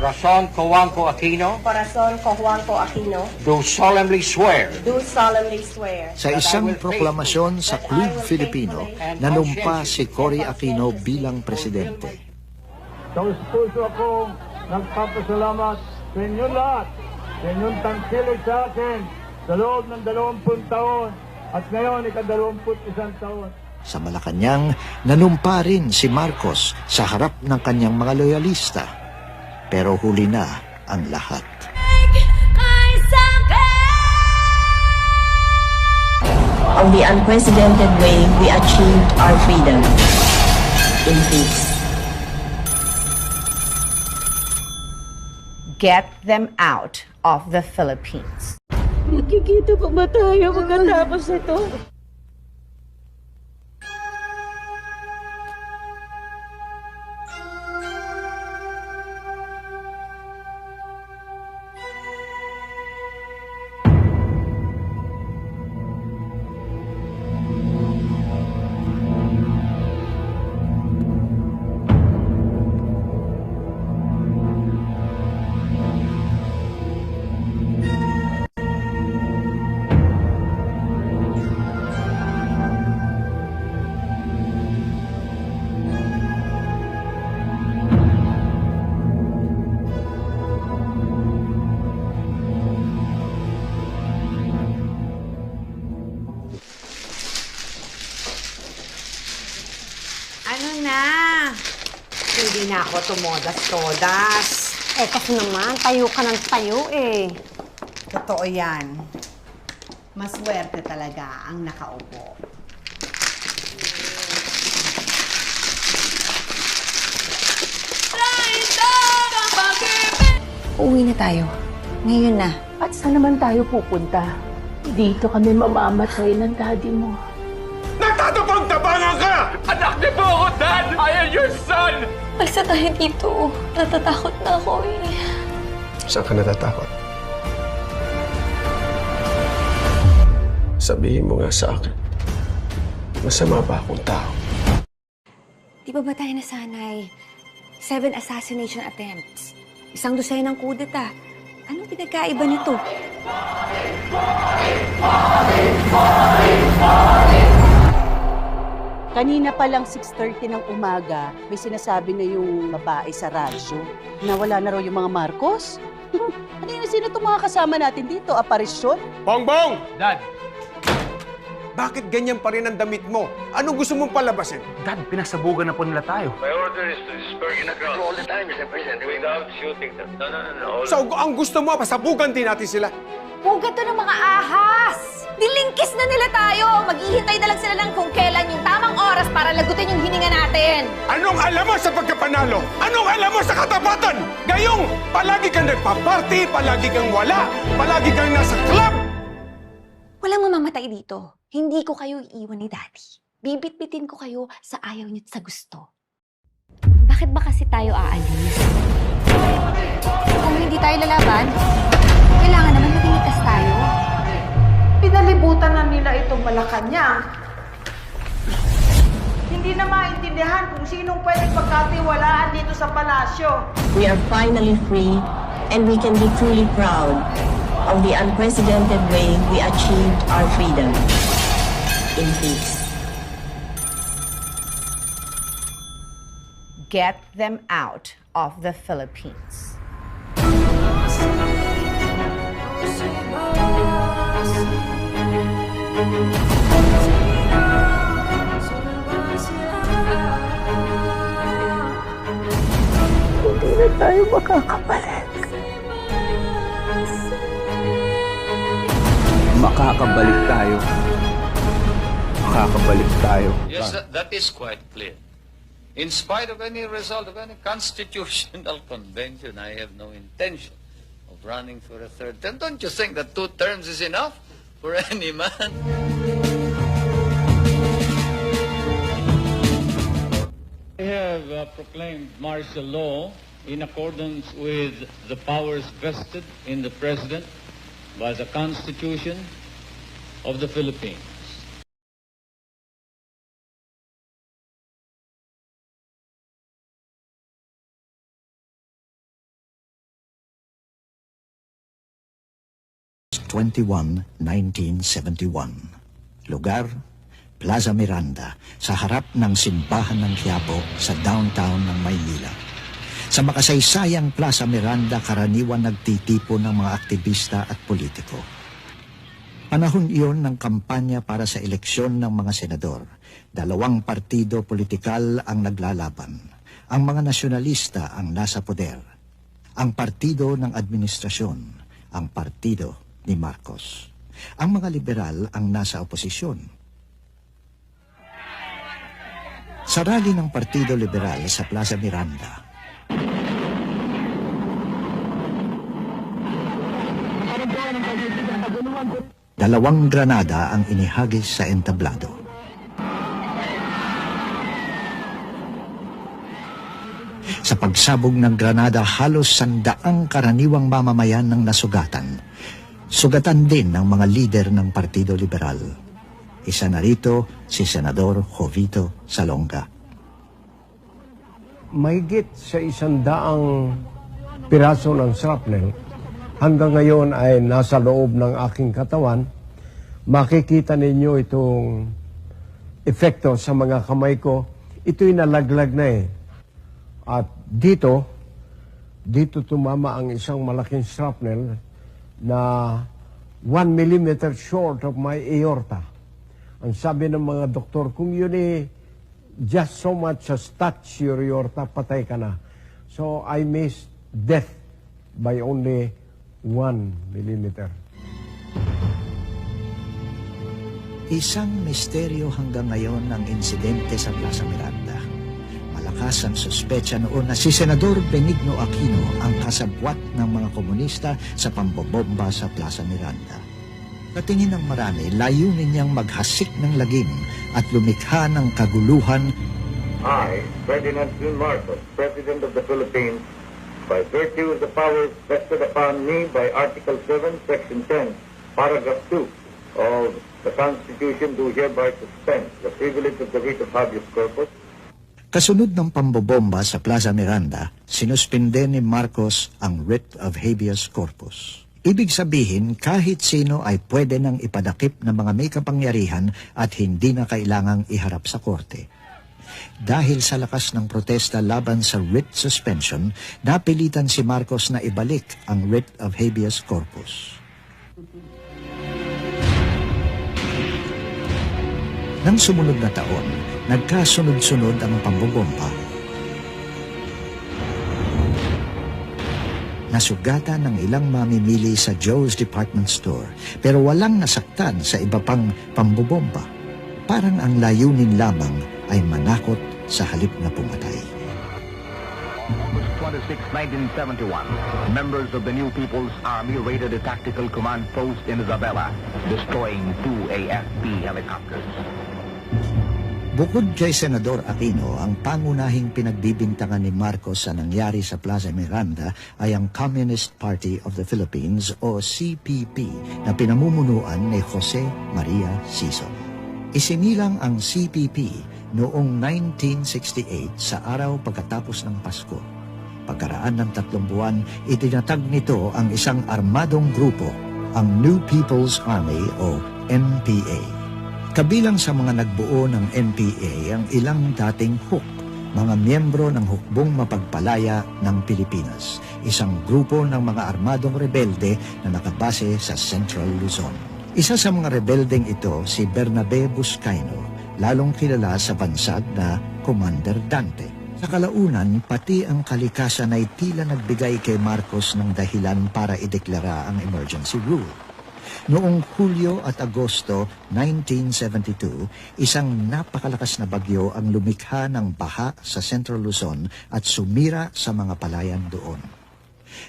Corazon Cojuangco Aquino, Corazon Cojuangco Aquino, do solemnly swear do solemnly swear Sa isang proklamasyon sa Club Filipino, nanumpa si Cory Aquino bilang presidente. Taos puso akong nagpapasalamat sa inyo lahat, sa inyong tangkilik sa akin sa loob ng 20 taon at ngayon ika-21 taon. Sa Malacanang, nanumpa rin si Marcos sa harap ng kanyang mga loyalista. Pero huli na ang lahat. Of the unprecedented way we achieved our freedom in peace. Get them out of the Philippines. Nakikita pa ba tayo pagkatapos ito? Ano na? Hindi na ako tumodas-todas. Eh, kasi naman, tayo ka ng tayo eh. Totoo yan. Maswerte talaga ang nakaupo. Uuwi na tayo. Ngayon na. At saan naman tayo pupunta? Dito kami mamamatay ng daddy mo. Nagtatapang-tapangan ka! Anak niyo po ako, Dad! I am your son! Alsa tayo dito. Natatakot na ako eh. Saan ka natatakot? Sabihin mo nga sa akin, masama ba akong tao? Di ba tayo nasanay? 7 assassination attempts. 1 dosenang kudeta. Anong pinagkaiba nito? Kanina pa lang 6:30 ng umaga, may sinasabi na yung babae sa radyo na wala na raw yung mga Marcos. Sino itong mga kasama natin dito? Aparisyon? Bongbong! Dad! Bakit ganyan pa rin ang damit mo? Anong gusto mong palabasin? Dad, pinasabugan na po nila tayo. My order is to disperse in the crowd all the time, Mr. President, without shooting them. No. So, ang gusto mo, pasabugan din natin sila. Pugat to ng mga ahas! Dilingkis na nila tayo! Maghihintay na lang sila ng kung kailan yung tamang oras para lagutin yung hininga natin! Anong alam mo sa pagkapanalo? Anong alam mo sa katapatan? Gayong, palagi kang nagpa-party, palagi kang wala, palagi kang nasa club! Walang mamamatay dito. Hindi ko kayo iiwan ni Daddy. Bibit-bitin ko kayo sa ayaw niyo at sa gusto. Bakit ba kasi tayo aalis? Kung hindi tayo lalaban, kailangan naman maging ligtas tayo. Pinalibutan na nila itong Malacanang. Hindi na maintindihan kung sinong pwedeng pagkatiwalaan dito sa palasyo. We are finally free and we can be truly proud of the unprecedented way we achieved our freedom in peace. Get them out of the Philippines. Hindi na tayo makakabalik. Makakabalik tayo. Makakabalik tayo. Yes, that is quite clear. In spite of any result of any constitutional convention, I have no intention of running for a third term. Don't you think that 2 terms is enough for any man? I have proclaimed martial law in accordance with the powers vested in the President by the Constitution of the Philippines. 21, 1971. Lugar, Plaza Miranda, sa harap ng simbahan ng Quiapo sa downtown ng Maynila. Sa makasaysayang Plaza Miranda, karaniwan nagtitipon ng mga aktivista at politiko. Panahon iyon ng kampanya para sa eleksyon ng mga senador. Dalawang partido politikal ang naglalaban. Ang mga nasyonalista ang nasa poder. Ang partido ng administrasyon, ang partido ni Marcos. Ang mga liberal ang nasa oposisyon. Sa rally ng Partido Liberal sa Plaza Miranda, dalawang granada ang inihagis sa entablado. Sa pagsabog ng granada, halos 100 karaniwang mamamayan ng nasugatan. Sugatan din ng mga lider ng Partido Liberal. Isa na rito si Senador Jovito Salonga. Mahigit sa 100 piraso ng shrapnel hanggang ngayon ay nasa loob ng aking katawan. Makikita ninyo itong epekto sa mga kamay ko. Ito'y nalaglag na eh. At dito tumama ang isang malaking shrapnel na 1 millimeter short of my aorta. Ang sabi ng mga doktor, kung yun eh, just so much as touch your aorta, patay ka na. So I missed death by only 1 millimeter. Isang misteryo hanggang ngayon ang insidente sa Plaza Miranda. Malakas ang suspecha noon na si Senador Benigno Aquino ang kasabwat ng mga komunista sa pambobomba sa Plaza Miranda. Sa tingin ng marami, layunin niyang maghasik ng lagim at lumikha ng kaguluhan. I, Ferdinand Marcos, President of the Philippines, by virtue of the powers vested upon me by Article 7, Section 10, Paragraph 2 of the Constitution, do hereby suspend the privilege of the writ of habeas corpus. Kasunod ng pambobomba sa Plaza Miranda, sinuspinde ni Marcos ang writ of habeas corpus. Ibig sabihin, kahit sino ay pwede nang ipadakip ng mga may kapangyarihan at hindi na kailangang iharap sa korte. Dahil sa lakas ng protesta laban sa writ suspension, napilitan si Marcos na ibalik ang writ of habeas corpus. Nang sumunod na taon, nagkasunod-sunod ang pambobomba. Nasugatan ng ilang mamimili sa Joe's Department Store, pero walang nasaktan sa iba pang pambobomba. Parang ang layunin lamang ay manakot sa halip na pumatay. August 26, 1971, members of the New People's Army raided a tactical command post in Isabela, destroying 2 AFP helicopters. Bukod kay Senador Aquino, ang pangunahing pinagbibintangan ni Marcos sa nangyari sa Plaza Miranda ay ang Communist Party of the Philippines o CPP na pinamumunuan ni Jose Maria Sison. Isinilang ang CPP noong 1968 sa araw pagkatapos ng Pasko. Pagkaraan ng 3 buwan, itinatag nito ang isang armadong grupo, ang New People's Army o NPA. Kabilang sa mga nagbuo ng NPA ang ilang dating HUK, mga miyembro ng Hukbong Mapagpalaya ng Pilipinas, isang grupo ng mga armadong rebelde na nakabase sa Central Luzon. Isa sa mga rebeldeng ito si Bernabe Buscaino, lalong kilala sa bansag na Commander Dante. Sa kalaunan, pati ang kalikasan ay tila nagbigay kay Marcos ng dahilan para ideklara ang emergency rule. Noong Hulyo at Agosto 1972, isang napakalakas na bagyo ang lumikha ng baha sa Central Luzon at sumira sa mga palayan doon.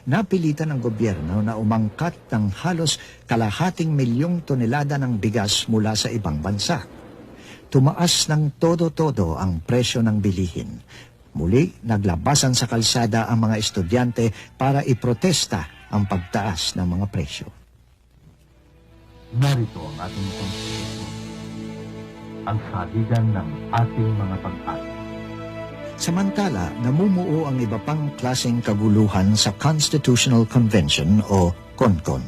Napilitan ng gobyerno na umangkat ng halos 250,000 tonelada ng bigas mula sa ibang bansa. Tumaas ng todo-todo ang presyo ng bilihin. Muli, naglabasan sa kalsada ang mga estudyante para iprotesta ang pagtaas ng mga presyo. Narito ang ating konstitusyon, ang saligan ng ating mga pag-asa. Samantala, namumuo ang iba pang klaseng kaguluhan sa Constitutional Convention o CONCON.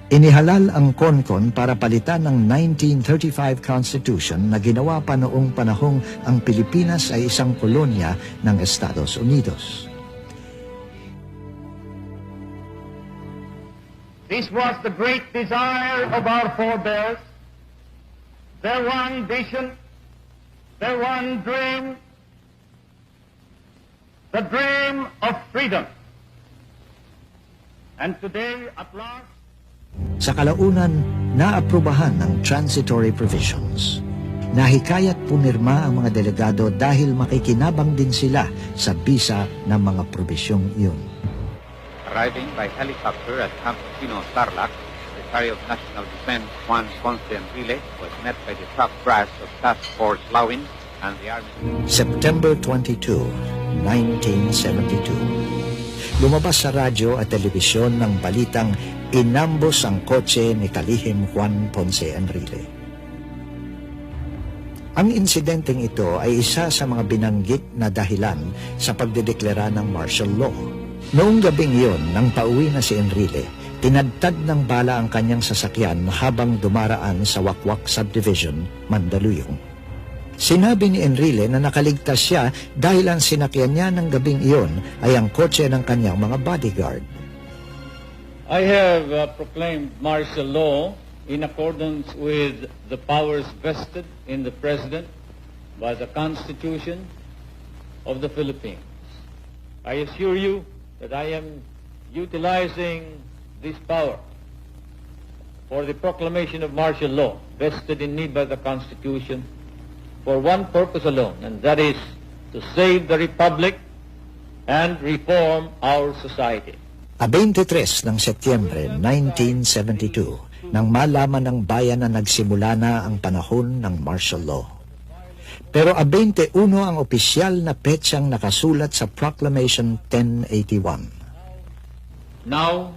Inihalal ang konkon para palitan ng 1935 Constitution na ginawa pa noong panahong ang Pilipinas ay isang kolonya ng Estados Unidos. This was the great desire of our forebears, their one vision, their one dream, the dream of freedom. And today, at last, Sa kalaunan, naaprubahan ng transitory provisions. Nahikayat pumirma ang mga delegado dahil makikinabang din sila sa bisa ng mga probisyong iyon. Arriving by helicopter at Camp Chino, Tarlac, Secretary of National Defense Juan Ponce Enrile was met by the top brass of Task Force Lawin and the Army. September 22, 1972. Lumabas sa radyo at telebisyon ng balitang inambos ang kotse ni kalihim Juan Ponce Enrile. Ang insidenteng ito ay isa sa mga binanggit na dahilan sa pagdedeklara ng martial law. Noong gabing iyon, nang pauwi na si Enrile, tinadtad ng bala ang kanyang sasakyan habang dumaraan sa Wakwak Subdivision, Mandaluyong. Sinabi ni Enrile na nakaligtas siya dahil ang sinakyan niya ng gabing iyon ay ang kotse ng kanyang mga bodyguard. I have proclaimed martial law in accordance with the powers vested in the President by the Constitution of the Philippines. I assure you that I am utilizing this power for the proclamation of martial law vested in me by the Constitution for one purpose alone, and that is to save the Republic and reform our society. 23 ng Setyembre 1972, nang malaman ng bayan na nagsimula na ang panahon ng martial law. Pero 21 ang opisyal na petsang nakasulat sa Proclamation 1081. Now,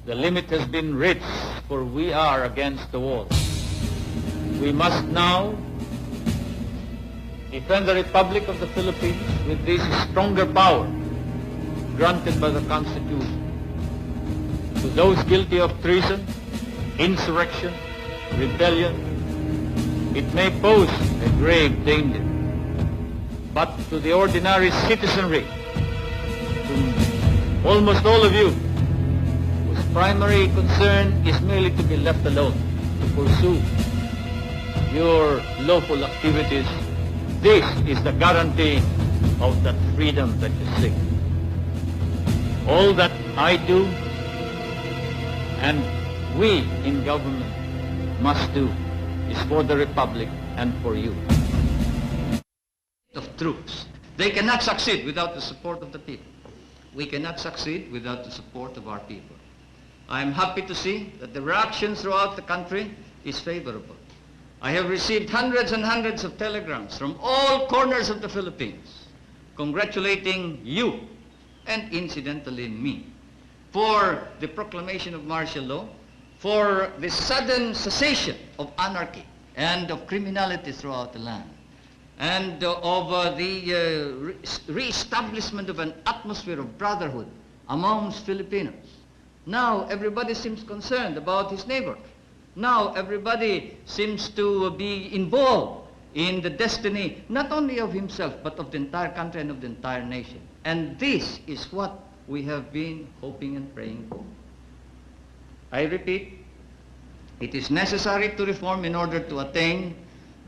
the limit has been reached, for we are against the wall. We must now defend the Republic of the Philippines with this stronger power granted by the Constitution. To those guilty of treason, insurrection, rebellion, it may pose a grave danger. But to the ordinary citizenry, to almost all of you, whose primary concern is merely to be left alone, to pursue your lawful activities, this is the guarantee of that freedom that you seek. All that I do and we in government must do is for the Republic and for you. Of troops. They cannot succeed without the support of the people. We cannot succeed without the support of our people. I am happy to see that the reaction throughout the country is favorable. I have received hundreds and hundreds of telegrams from all corners of the Philippines congratulating you and incidentally me for the proclamation of martial law, for the sudden cessation of anarchy and of criminality throughout the land, and of the re-establishment of an atmosphere of brotherhood amongst Filipinos. Now everybody seems concerned about his neighbor. Now everybody seems to be involved in the destiny not only of himself but of the entire country and of the entire nation. And this is what we have been hoping and praying for. I repeat, it is necessary to reform in order to attain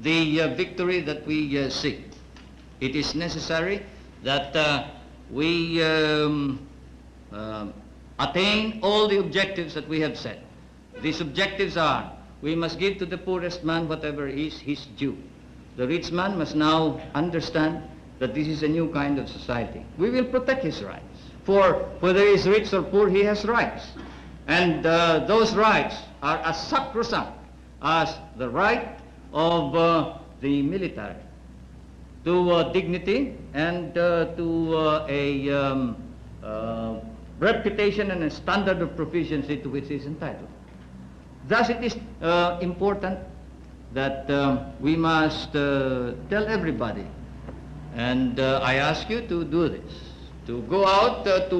the victory that we seek. It is necessary that we attain all the objectives that we have set. These objectives are, we must give to the poorest man whatever is his due. The rich man must now understand that this is a new kind of society. We will protect his rights. For whether he is rich or poor, he has rights. And those rights are as sacrosanct as the right of the military to dignity and to a reputation and a standard of proficiency to which he is entitled. Thus it is important that we must tell everybody, and I ask you to do this, to go out to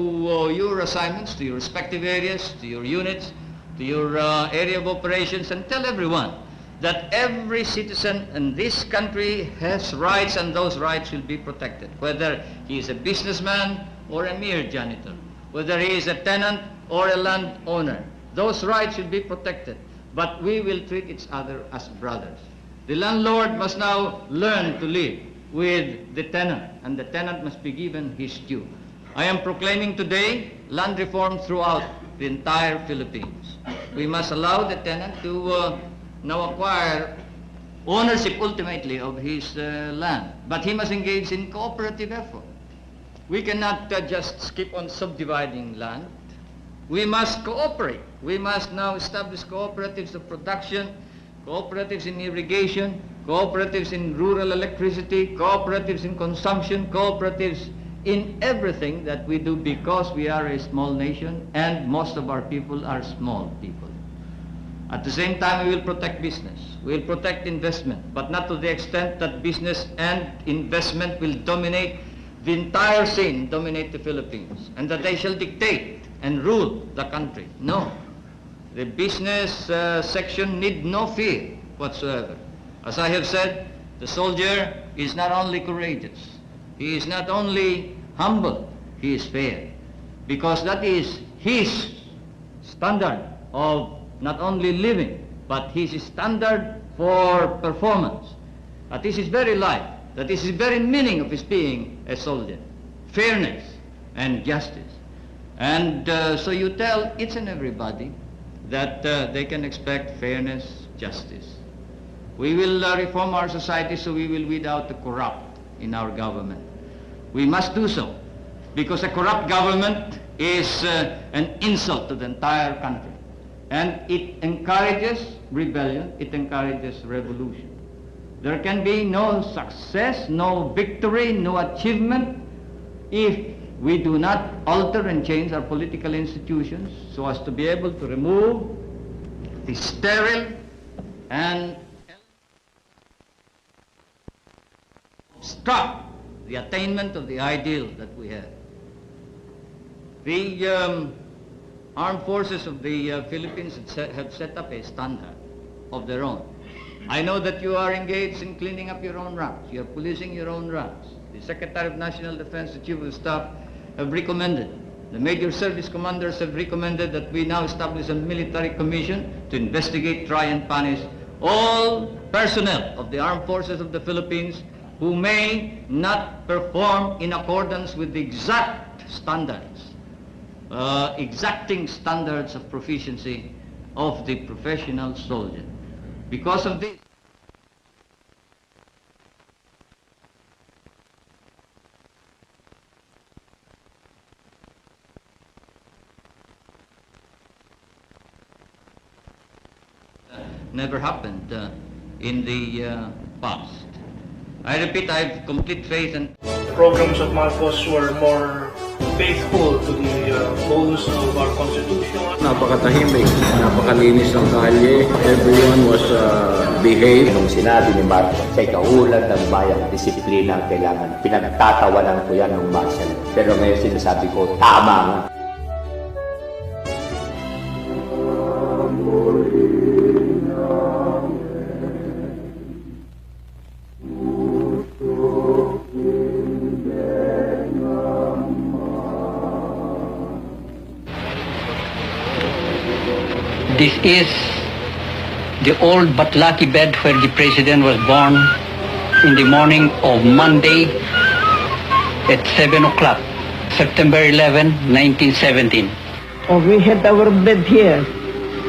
your assignments, to your respective areas, to your units, to your area of operations and tell everyone that every citizen in this country has rights, and those rights will be protected, whether he is a businessman or a mere janitor, whether he is a tenant or a landowner. Those rights will be protected, but we will treat each other as brothers. The landlord must now learn to live with the tenant, and the tenant must be given his due. I am proclaiming today land reform throughout the entire Philippines. We must allow the tenant to now acquire ownership ultimately of his land, but he must engage in cooperative effort. We cannot just keep on subdividing land. We must cooperate. We must now establish cooperatives of production, cooperatives in irrigation, cooperatives in rural electricity, cooperatives in consumption, cooperatives in everything that we do, because we are a small nation and most of our people are small people. At the same time, we will protect business. We will protect investment, but not to the extent that business and investment will dominate the entire scene, dominate the Philippines, and that they shall dictate and rule the country. No. The business section need no fear whatsoever. As I have said, the soldier is not only courageous, he is not only humble, he is fair, because that is his standard of not only living, but his standard for performance. That is his very life. That is his very meaning of his being a soldier. Fairness and justice. And so you tell each and everybody that they can expect fairness, justice. We will reform our society so we will weed out the corrupt in our government. We must do so, because a corrupt government is an insult to the entire country. And it encourages rebellion, it encourages revolution. There can be no success, no victory, no achievement if we do not alter and change our political institutions so as to be able to remove the sterile and obstruct the attainment of the ideal that we have. The armed forces of the Philippines have set up a standard of their own. I know that you are engaged in cleaning up your own ranks. You are policing your own ranks. The Secretary of National Defense, the Chief of Staff have recommended, the major service commanders have recommended that we now establish a military commission to investigate, try and punish all personnel of the armed forces of the Philippines who may not perform in accordance with the exact standards, exacting standards of proficiency of the professional soldier. Because of this, never happened in the past. I repeat, I have complete faith in... The programs of Marcos were more faithful to the goals of our Constitution. Napakatahimik, napakalinis ng kalye. Everyone was behaved. Nung sinabi ni Marcos, sa ikaulan ng bayang disiplina ang kailangan, pinagtatawanan ko yan ng Marcel. Pero ngayon sinasabi ko, tama nga. This is the old but lucky bed where the president was born in the morning of Monday at 7 o'clock, September 11, 1917. Oh, we had our bed here.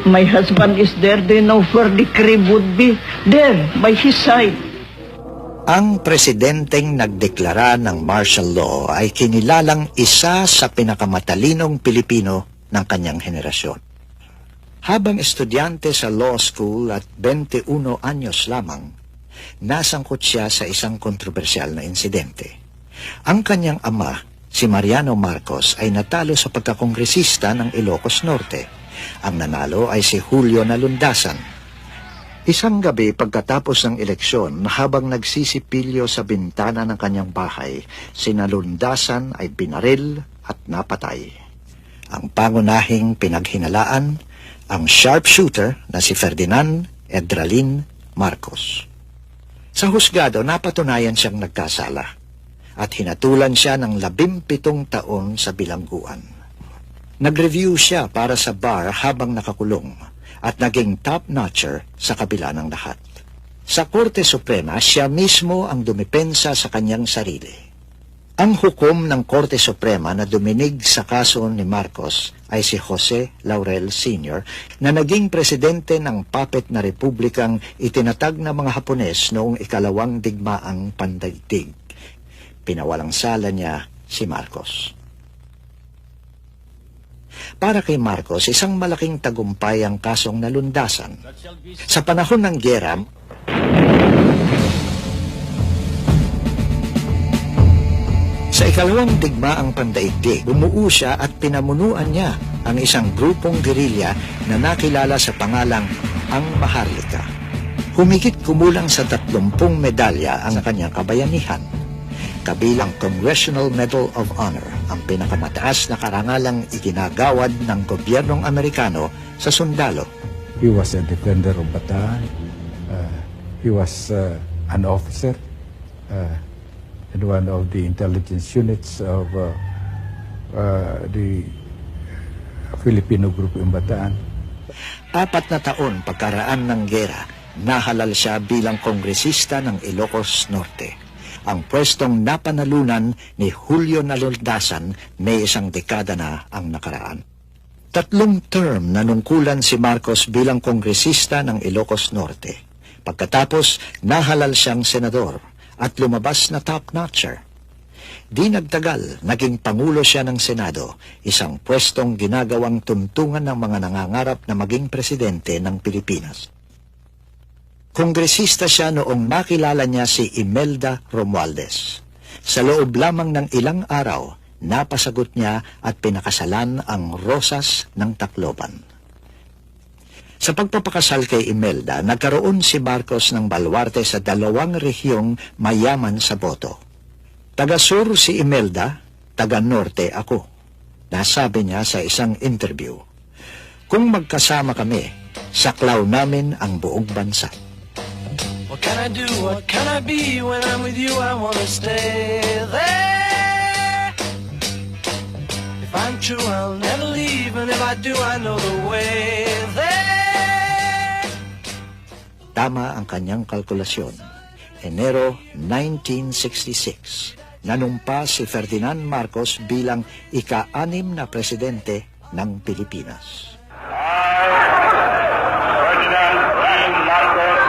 My husband is there. Do you know where the crib would be? There, by his side. Ang presidenteng nagdeklara ng martial law ay kinilalang isa sa pinakamatalinong Pilipino ng kanyang henerasyon. Habang estudyante sa law school at 21 anyos lamang, nasangkot siya sa isang kontrobersyal na insidente. Ang kanyang ama, si Mariano Marcos, ay natalo sa pagkakongresista ng Ilocos Norte. Ang nanalo ay si Julio Nalundasan. Isang gabi pagkatapos ng eleksyon, habang nagsisipilyo sa bintana ng kanyang bahay, si Nalundasan ay binaril at napatay. Ang pangunahing pinaghinalaan ang sharpshooter na si Ferdinand Marcos. Sa husgado, napatunayan siyang nagkasala at hinatulan siya ng 17 taon sa bilangguan. Nag-review siya para sa bar habang nakakulong at naging top-notcher sa kabila ng lahat. Sa Korte Suprema, siya mismo ang dumipensa sa kanyang sarili. Ang hukom ng Korte Suprema na duminig sa kaso ni Marcos ay si Jose Laurel Sr. na naging presidente ng puppet na republikang itinatag ng mga Hapones noong ikalawang digmaang pandaigdig. Pinawalang sala niya si Marcos. Para kay Marcos, isang malaking tagumpay ang kasong nalundasan. Sa panahon ng giyera, sa ikalawang digmaang pandaigdig, bumuo siya at pinamunuan niya ang isang grupong gerilya na nakilala sa pangalang Ang Maharlika. Humigit kumulang sa 30 medalya ang kanyang kabayanihan. Kabilang Congressional Medal of Honor, ang pinakamataas na karangalang iginagawad ng gobyernong Amerikano sa sundalo. He was a defender of Bataan. He was an officer in one of the intelligence units of the Filipino group in Bataan. 4 na taon pagkaraan ng gera, nahalal siya bilang kongresista ng Ilocos Norte. Ang pwestong napanalunan ni Julio Nalundasan may 1 dekada na ang nakaraan. 3 term nanungkulan si Marcos bilang kongresista ng Ilocos Norte. Pagkatapos, nahalal siyang senador at lumabas na top-notcher. Di nagtagal, naging pangulo siya ng Senado, isang pwestong ginagawang tuntungan ng mga nangangarap na maging presidente ng Pilipinas. Kongresista siya noong makilala niya si Imelda Romualdez. Sa loob lamang ng ilang araw, napasagot niya at pinakasalan ang Rosas ng Tacloban. Sa pagpapakasal kay Imelda, nagkaroon si Marcos ng baluarte sa 2 rehiyong mayaman sa boto. Taga-sur si Imelda, taga-norte ako. Nasabi niya sa isang interview, "Kung magkasama kami, saklaw namin ang buong bansa." What can I do? What can I be? When I'm with you, I wanna stay there. If I'm true, I'll never leave, and if I do, I know the way there. Tama ang kanyang kalkulasyon. Enero 1966, nanumpa si Ferdinand Marcos bilang ika-6 na presidente ng Pilipinas. Ferdinand Marcos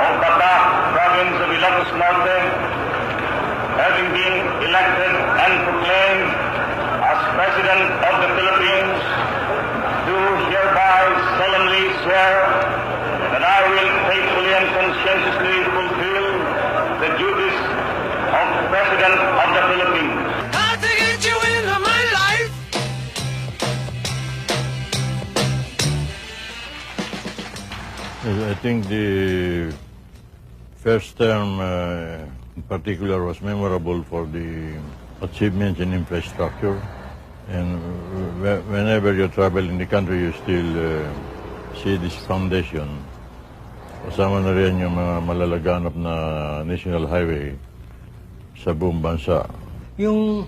of Bataan, province of Ilocos Norte, having been elected and proclaimed as President of the Philippines, do hereby solemnly swear that I will faithfully and conscientiously fulfill the duties of President of the Philippines. Hard to get you into my life. I think the first term in particular was memorable for the achievements in infrastructure. And whenever you travel in the country, you still see this foundation. Kasama na rin yung mga malalaganap na national highway sa buong bansa. Yung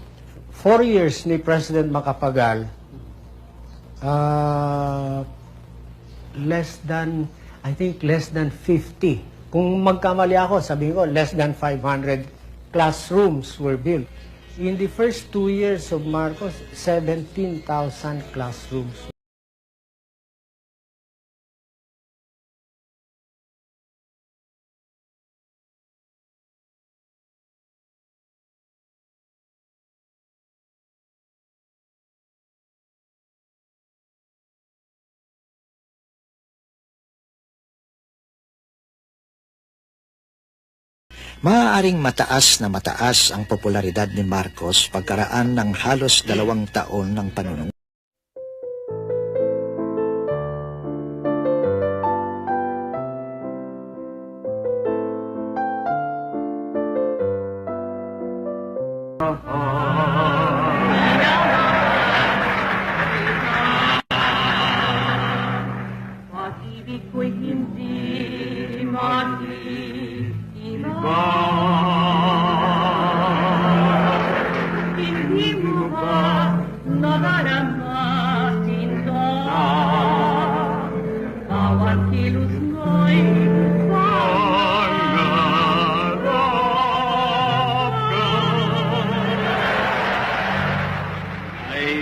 4 years ni President Macapagal, I think less than 50. Kung magkamali ako, sabihin ko, less than 500 classrooms were built. In the first 2 years of Marcos, 17,000 classrooms. Maaaring mataas ang popularidad ni Marcos pagkaraan ng halos 2 taon ng panunungkulan.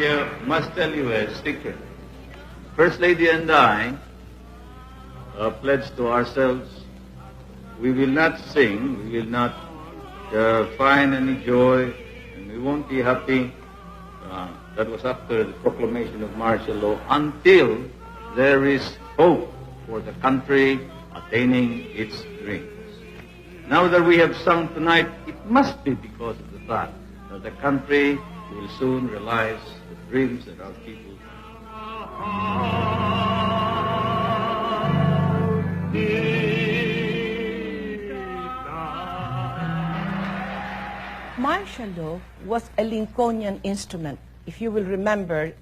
I must tell you a secret. First Lady and I pledged to ourselves, we will not sing, we will not find any joy, and we won't be happy. That was after the proclamation of martial law, until there is hope for the country attaining its dreams. Now that we have sung tonight, it must be because of the fact that the country will soon realize the dreams that our people Martial law was a Lincolnian instrument. If you will remember,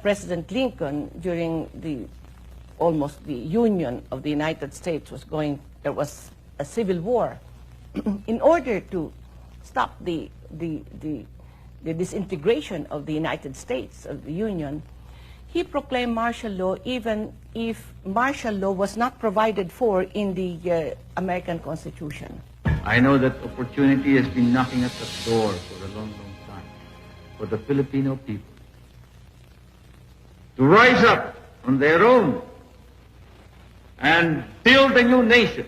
President Lincoln, during almost the union of the United States there was a civil war. In order to stop the disintegration of the United States, of the Union, he proclaimed martial law even if martial law was not provided for in the American Constitution. I know that opportunity has been knocking at the door for a long, long time for the Filipino people to rise up on their own and build a new nation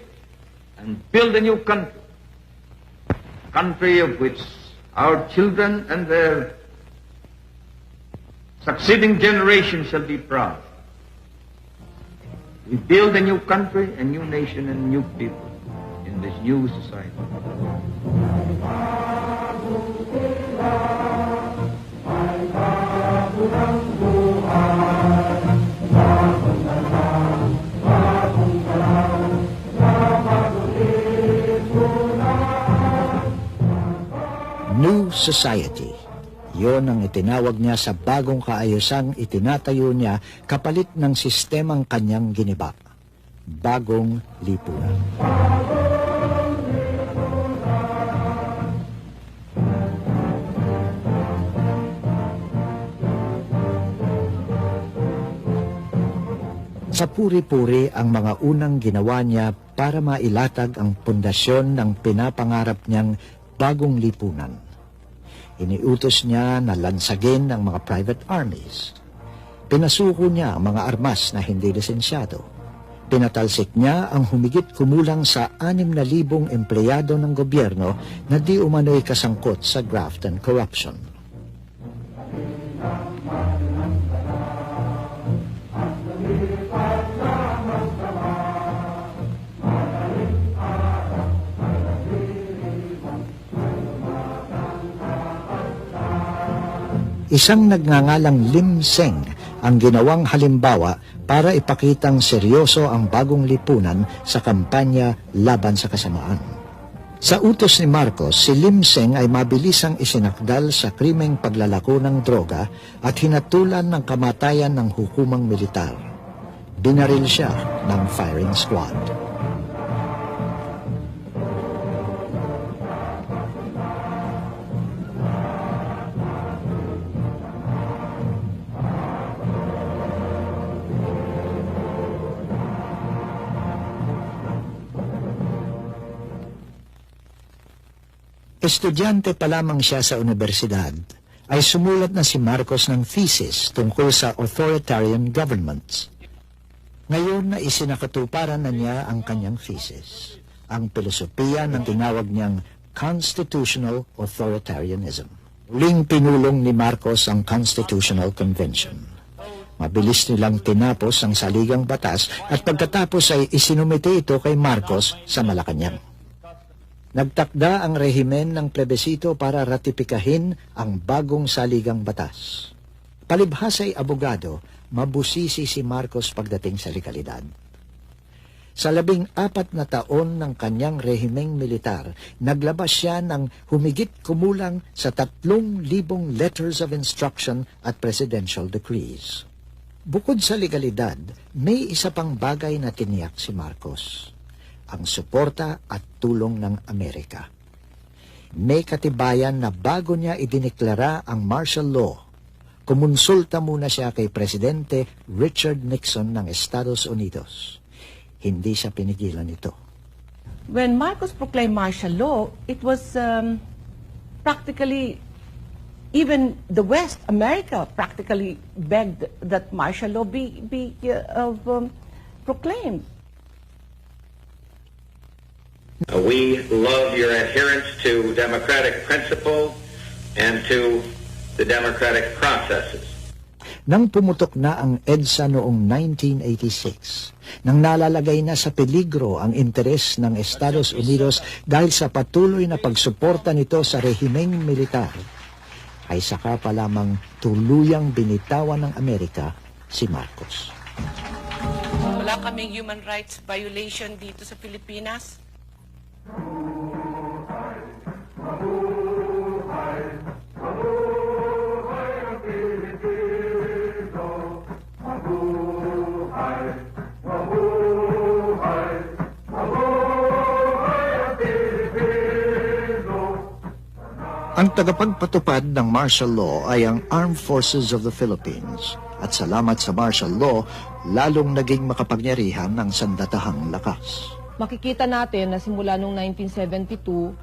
and build a new country, a country of which our children and their succeeding generations shall be proud. We build a new country, a new nation, and new people in this new society. New Society. Yon ang itinawag niya sa bagong kaayusang itinatayo niya kapalit ng sistemang kanyang giniba. Bagong lipunan. Sa puri-puri ang mga unang ginawa niya para mailatag ang pundasyon ng pinapangarap niyang bagong lipunan. Iniutos niya na lansagin ang mga private armies. Pinasuko niya ang mga armas na hindi lisensyado. Pinatalsik niya ang humigit kumulang sa 6,000 empleyado ng gobyerno na di umano'y kasangkot sa graft and corruption. Isang nagngangalang Lim Seng ang ginawang halimbawa para ipakitang seryoso ang bagong lipunan sa kampanya laban sa kasamaan. Sa utos ni Marcos, si Lim Seng ay mabilisang isinakdal sa krimeng paglalako ng droga at hinatulan ng kamatayan ng hukumang militar. Binaril siya ng firing squad. Estudyante pa lamang siya sa universidad, ay sumulat na si Marcos ng thesis tungkol sa authoritarian governments. Ngayon na isinakatuparan na niya ang kanyang thesis, ang filosofiya ng tinawag niyang constitutional authoritarianism. Muling pinulong ni Marcos ang Constitutional Convention. Mabilis nilang tinapos ang saligang batas at pagkatapos ay isinumite ito kay Marcos sa Malacanang. Nagtakda ang rehimen ng plebisito para ratipikahin ang bagong saligang batas. Palibhas ay abogado, mabusisi si Marcos pagdating sa legalidad. Sa 14 na taon ng kanyang rehimeng militar, naglabas siya ng humigit kumulang sa 3,000 letters of instruction at presidential decrees. Bukod sa legalidad, may isa pang bagay na tiniyak si Marcos: ang suporta at tulong ng Amerika. May katibayan na bago niya idineklara ang martial law, kumonsulta muna siya kay Presidente Richard Nixon ng Estados Unidos. Hindi siya pinigilan ito. When Marcos proclaimed martial law, it was practically, even the West, America, practically begged that martial law be proclaimed. We love your adherence to democratic principle and to the democratic processes. Nang pumutok na ang EDSA noong 1986, nang nalalagay na sa peligro ang interes ng Estados Unidos dahil sa patuloy na pagsuporta nito sa rehimeng militar, ay saka pa lamang tuluyang binitawan ng Amerika si Marcos. Wala kaming human rights violation dito sa Pilipinas. Ang tagapagpatupad ng martial law ay ang Armed Forces of the Philippines. At salamat sa martial law, lalong naging makapangyarihan ng sandatahang lakas. Makikita natin na simula noong 1972,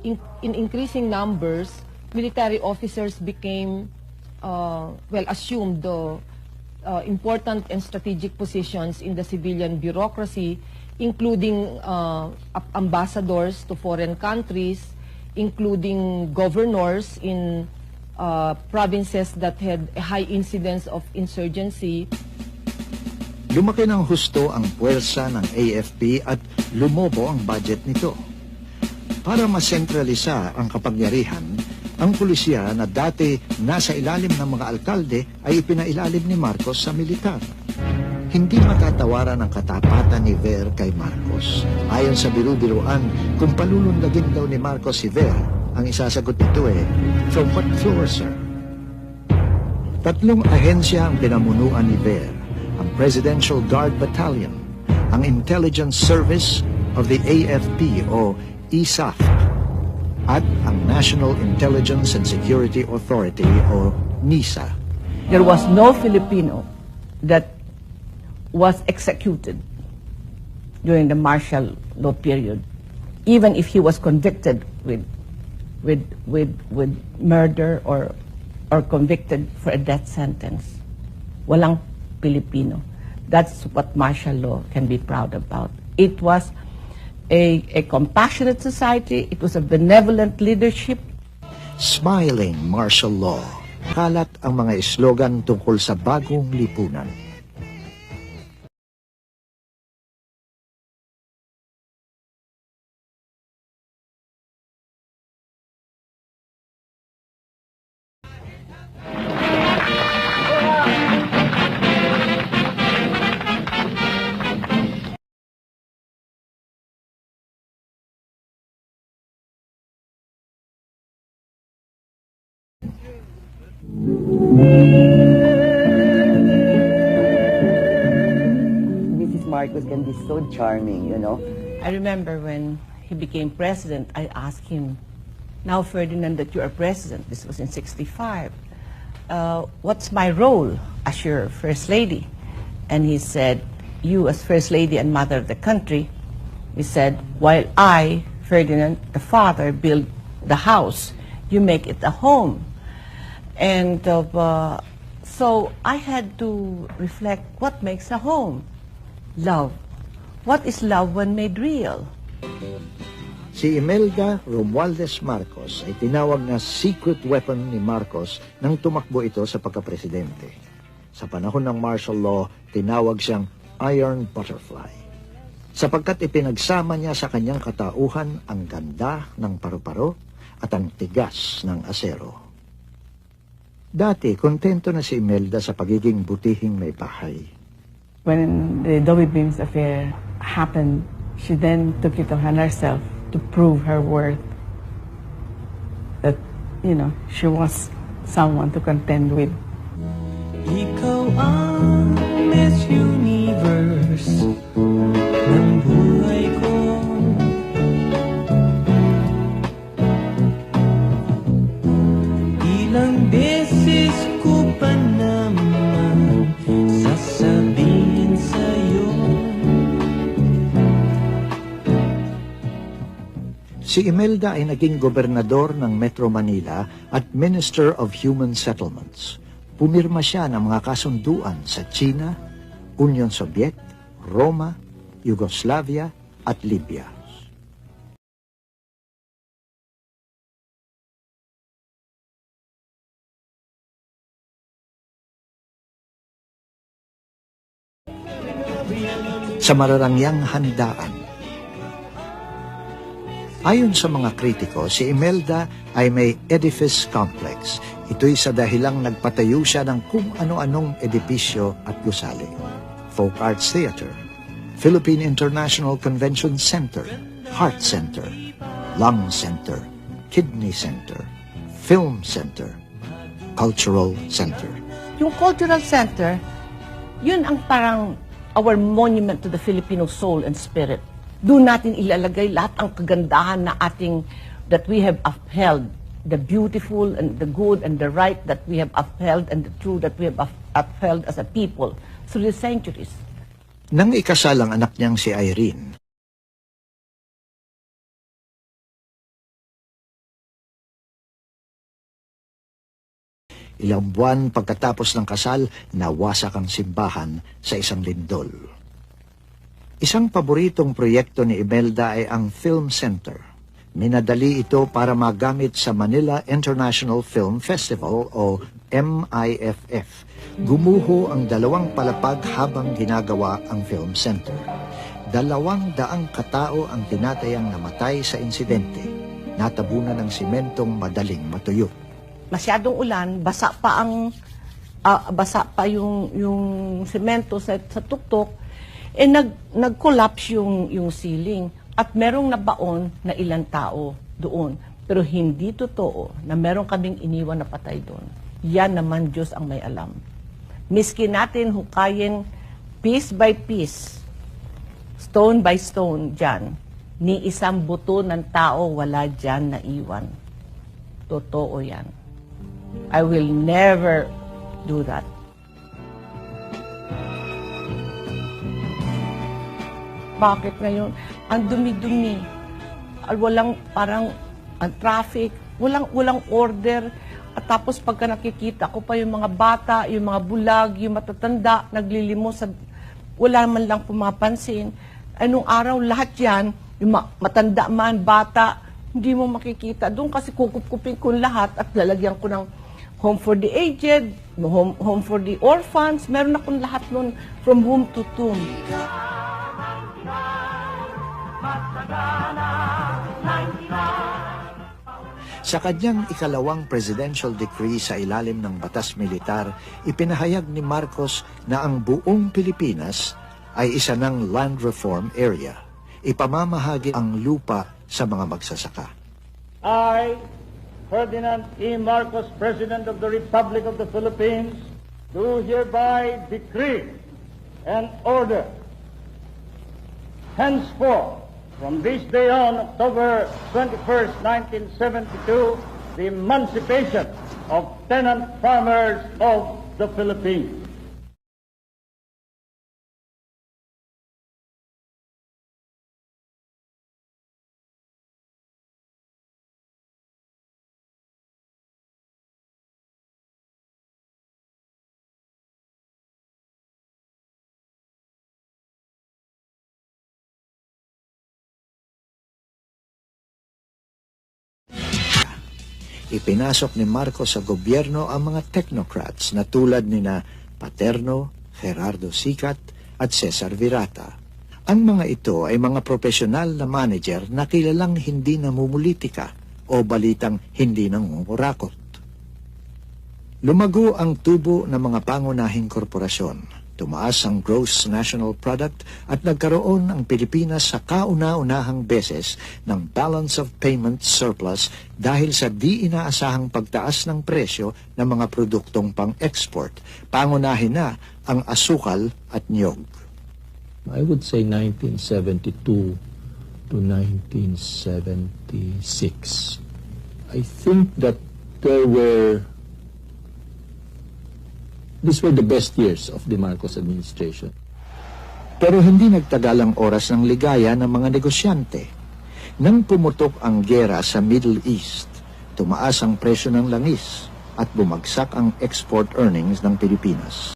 in increasing numbers, military officers became, assumed the important and strategic positions in the civilian bureaucracy, including ambassadors to foreign countries, including governors in provinces that had a high incidence of insurgency. Lumaki ng husto ang puwersa ng AFP at lumobo ang budget nito. Para masentralisa ang kapangyarihan, ang pulisya na dati nasa ilalim ng mga alkalde ay ipinailalim ni Marcos sa militar. Hindi matatawaran ang katapatan ni Ver kay Marcos. Ayon sa biru-biruan, kung palulundagin daw ni Marcos si Ver, ang isasagot nito from what floor, sir? 3 ahensya ang pinamunuan ni Ver: ang Presidential Guard Battalion, ang Intelligence Service of the AFP o ISAF, at ang National Intelligence and Security Authority o NISA. There was no Filipino that was executed during the martial law period, even if he was convicted with murder or convicted for a death sentence. Walang Filipino. That's what martial law can be proud about. It was a compassionate society. It was a benevolent leadership. Smiling martial law. Kalat ang mga slogan tungkol sa bagong lipunan. Mrs. Marcos can be so charming, you know. I remember when he became president, I asked him, now Ferdinand, that you are president, this was in 65, what's my role as your first lady? And he said, you as first lady and mother of the country, he said, while I, Ferdinand, the father, build the house, you make it a home. And so I had to reflect, what makes a home? Love. What is love when made real? Si Imelda Romualdez Marcos ay tinawag na secret weapon ni Marcos nang tumakbo ito sa pagkapresidente. Sa panahon ng martial law, tinawag siyang Iron Butterfly, sapagkat ipinagsama niya sa kanyang katauhan ang ganda ng paru-paro at ang tigas ng asero. Dati, kontento na si Imelda sa pagiging butihing may bahay. When the Dolby Beams affair happened, she then took it upon herself to prove her worth. That, you know, she was someone to contend with. Ikaw ang Miss Universe ng buhay ko. Ilang beses Si Imelda ay naging gobernador ng Metro Manila at Minister of Human Settlements. Pumirma siya ng mga kasunduan sa China, Union Soviet, Roma, Yugoslavia at Libya. Sa mararangyang handaan, ayon sa mga kritiko, si Imelda ay may edifice complex. Ito'y sa dahilang nagpatayo siya ng kung ano-anong edipisyo at gusali. Folk Arts Theater, Philippine International Convention Center, Heart Center, Lung Center, Kidney Center, Film Center, Cultural Center. Yung Cultural Center, yun ang parang our monument to the Filipino soul and spirit. Doon natin ilalagay lahat ang kagandahan na that we have upheld, the beautiful and the good and the right that we have upheld and the true that we have upheld as a people through the centuries. Nang ikasal ang anak niyang si Irene, ilang buwan pagkatapos ng kasal, nawasak ang simbahan sa isang lindol. Isang paboritong proyekto ni Imelda ay ang Film Center. Minadali ito para magamit sa Manila International Film Festival o MIFF. Gumuho ang 2 palapag habang ginagawa ang Film Center. 200 katao ang tinatayang namatay sa insidente. Natabunan ng simentong madaling matuyo. Masyadong ulan, basa pa yung semento sa tuktok, nag-collapse yung ceiling at merong nabaon na ilang tao doon. Pero hindi totoo na meron kaming iniwan na patay doon. Yan naman Diyos ang may alam. Miski natin hukayin piece by piece, stone by stone dyan, ni isang buto ng tao wala dyan na iwan. Totoo yan. I will never do that. Bakit ngayon? Ang dumi-dumi. Walang parang ang traffic, walang order. At tapos pagka nakikita ko pa yung mga bata, yung mga bulag, yung matatanda, naglilimos, wala man lang pumapansin. Anong araw lahat yan, yung matanda man, bata, hindi mo makikita. Doon kasi kukup-kupin ko lahat at lalagyan ko ng home for the aged, home for the orphans. Meron akong lahat nun from womb to tomb. Sa kanyang ikalawang presidential decree sa ilalim ng batas militar, ipinahayag ni Marcos na ang buong Pilipinas ay isa ng land reform area. Ipamamahagi ang lupa sa mga magsasaka. I, Ferdinand Marcos, President of the Republic of the Philippines, do hereby decree and order henceforth, from this day on, October 21st, 1972, the emancipation of tenant farmers of the Philippines. Ipinasok ni Marcos sa gobyerno ang mga technocrats na tulad nina Paterno, Gerardo Sicat at Cesar Virata. Ang mga ito ay mga profesional na manager na kilalang hindi namumulitika o balitang hindi nangungurakot. Lumago ang tubo ng mga pangunahing korporasyon. Tumaas ang gross national product at nagkaroon ang Pilipinas sa kauna-unahang beses ng balance of payment surplus dahil sa di inaasahang pagtaas ng presyo ng mga produktong pang-export. Pangunahin na ang asukal at niyog. I would say 1972 to 1976. I think that these were the best years of the Marcos administration. Pero hindi nagtagal ang oras ng ligaya ng mga negosyante. Nang pumutok ang giyera sa Middle East, tumaas ang presyo ng langis at bumagsak ang export earnings ng Pilipinas.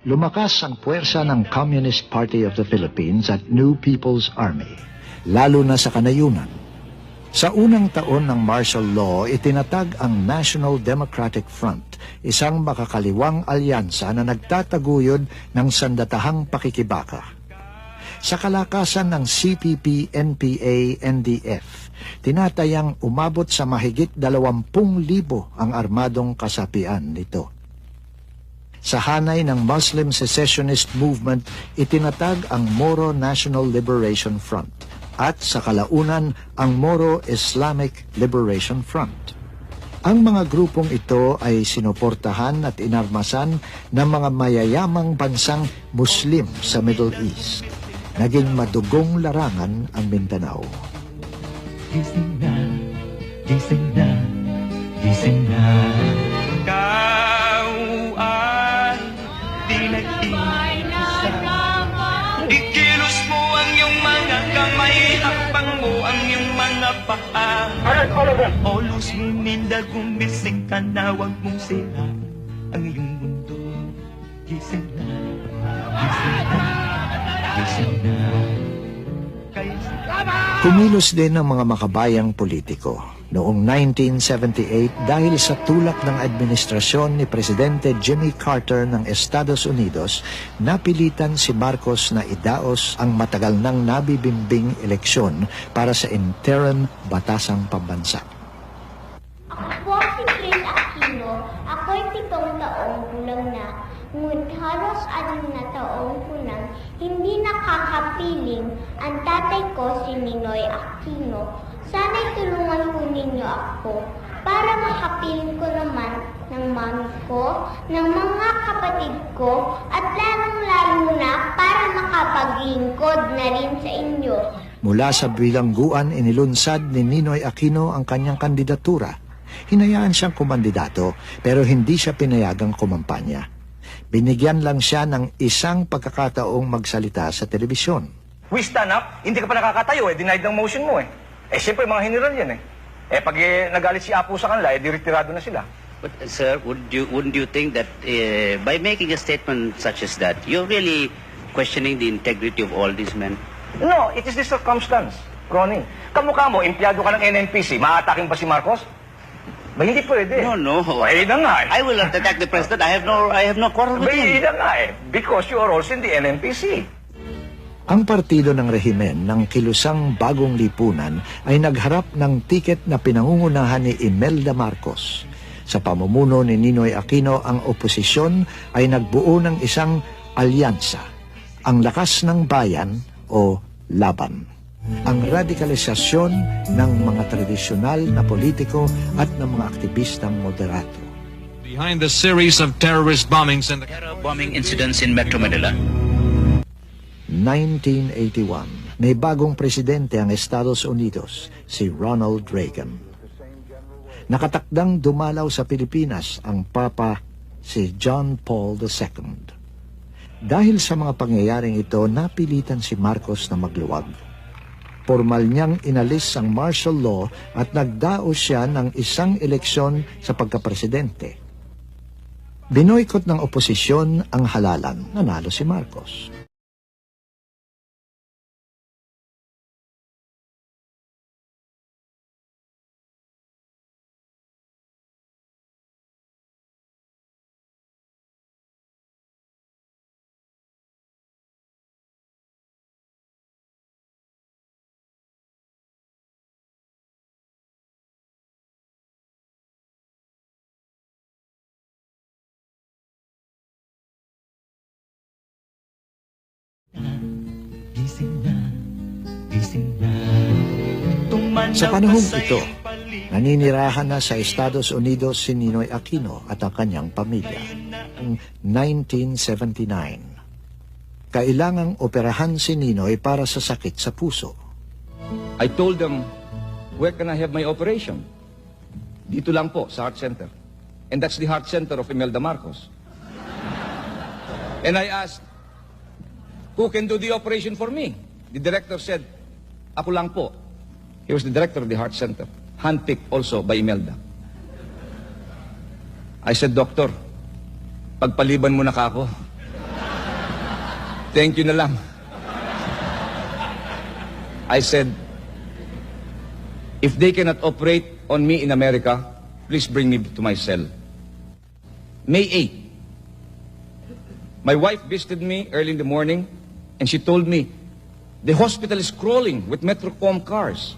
Lumakas ang puwersa ng Communist Party of the Philippines at New People's Army, lalo na sa kanayunan. Sa unang taon ng martial law, itinatag ang National Democratic Front, isang makakaliwang alyansa na nagtataguyod ng sandatahang pakikibaka. Sa kalakasan ng CPP, NPA, NDF, tinatayang umabot sa mahigit 20,000 ang armadong kasapian nito. Sa hanay ng Muslim secessionist movement, itinatag ang Moro National Liberation Front at sa kalaunan ang Moro Islamic Liberation Front. Ang mga grupong ito ay sinuportahan at inarmasan ng mga mayayamang bansang Muslim sa Middle East. Naging madugong larangan ang Mindanao. Gising na, gising na, gising na. Ikilos mo ang iyong mga kamay, hakbang mo ang iyong mga paa. Always miminda, gumising ka na, huwag mong sira ang iyong mundo. Gising na, gising na, gising na. Kumilos din ang mga makabayang politiko. Noong 1978, dahil sa tulak ng administrasyon ni Presidente Jimmy Carter ng Estados Unidos, napilitan si Marcos na idaos ang matagal nang nabibimbing eleksyon para sa interim batasang pambansa. Ako si Chris Aquino. Ako'y 7 taong gulang na. Ngunit halos 6 na taong punang hindi nakakapiling ang tatay ko si Ninoy Aquino. Sana'y tulungan po ninyo ako para makapiling ko naman ng mami ko, ng mga kapatid ko, at lalong-lalo na para makapaglingkod na rin sa inyo. Mula sa bilangguan, inilunsad ni Ninoy Aquino ang kanyang kandidatura. Hinayaan siyang kumandidato pero hindi siya pinayagang kumampanya. Binigyan lang siya ng isang pagkakataong magsalita sa telebisyon. We stand up, hindi ka pa nakakatayo denied ng motion mo siyempre mga general yan pag nagalit si Apo sa kanila, retirado na sila. But sir, wouldn't you think that by making a statement such as that, you're really questioning the integrity of all these men? No, it is the circumstance, Ronnie. Kamukha mo, empleyado ka ng NNPC, maatakin ba si Marcos? Ba, hindi pwede. No. Na nga I will not attack the president. I have no quarrel with him. Na nga because you are also in the NNPC. Ang partido ng rehimen ng kilusang bagong lipunan ay nagharap ng tiket na pinangungunahan ni Imelda Marcos. Sa pamumuno ni Ninoy Aquino, ang oposisyon ay nagbuo ng isang alyansa, ang Lakas ng Bayan o Laban. Ang radikalisasyon ng mga tradisyonal na politiko at ng mga aktivistang moderato. Behind the series of terrorist bombings and the bombing incidents in Metro Manila. 1981, may bagong presidente ang Estados Unidos, si Ronald Reagan. Nakatakdang dumalaw sa Pilipinas ang Papa si John Paul II. Dahil sa mga pangyayaring ito, napilitan si Marcos na magluwag. Formal niyang inalis ang martial law at nagdaos siya ng isang eleksyon sa pagkapresidente. Binoykot ng oposisyon ang halalan, nanalo si Marcos. Sa panahong ito, naninirahan na sa Estados Unidos si Ninoy Aquino at ang kanyang pamilya. 1979. Kailangang operahan si Ninoy para sa sakit sa puso. I told them, where can I have my operation? Dito lang po, sa heart center. And that's the heart center of Imelda Marcos. And I asked, who can do the operation for me? The director said, ako lang po. He was the director of the heart center, handpicked also by Imelda. I said, Doctor, pagpaliban mo na ka ako. Thank you na lang. I said, if they cannot operate on me in America, please bring me to my cell. May 8. My wife visited me early in the morning, and she told me, the hospital is crawling with Metrocom cars.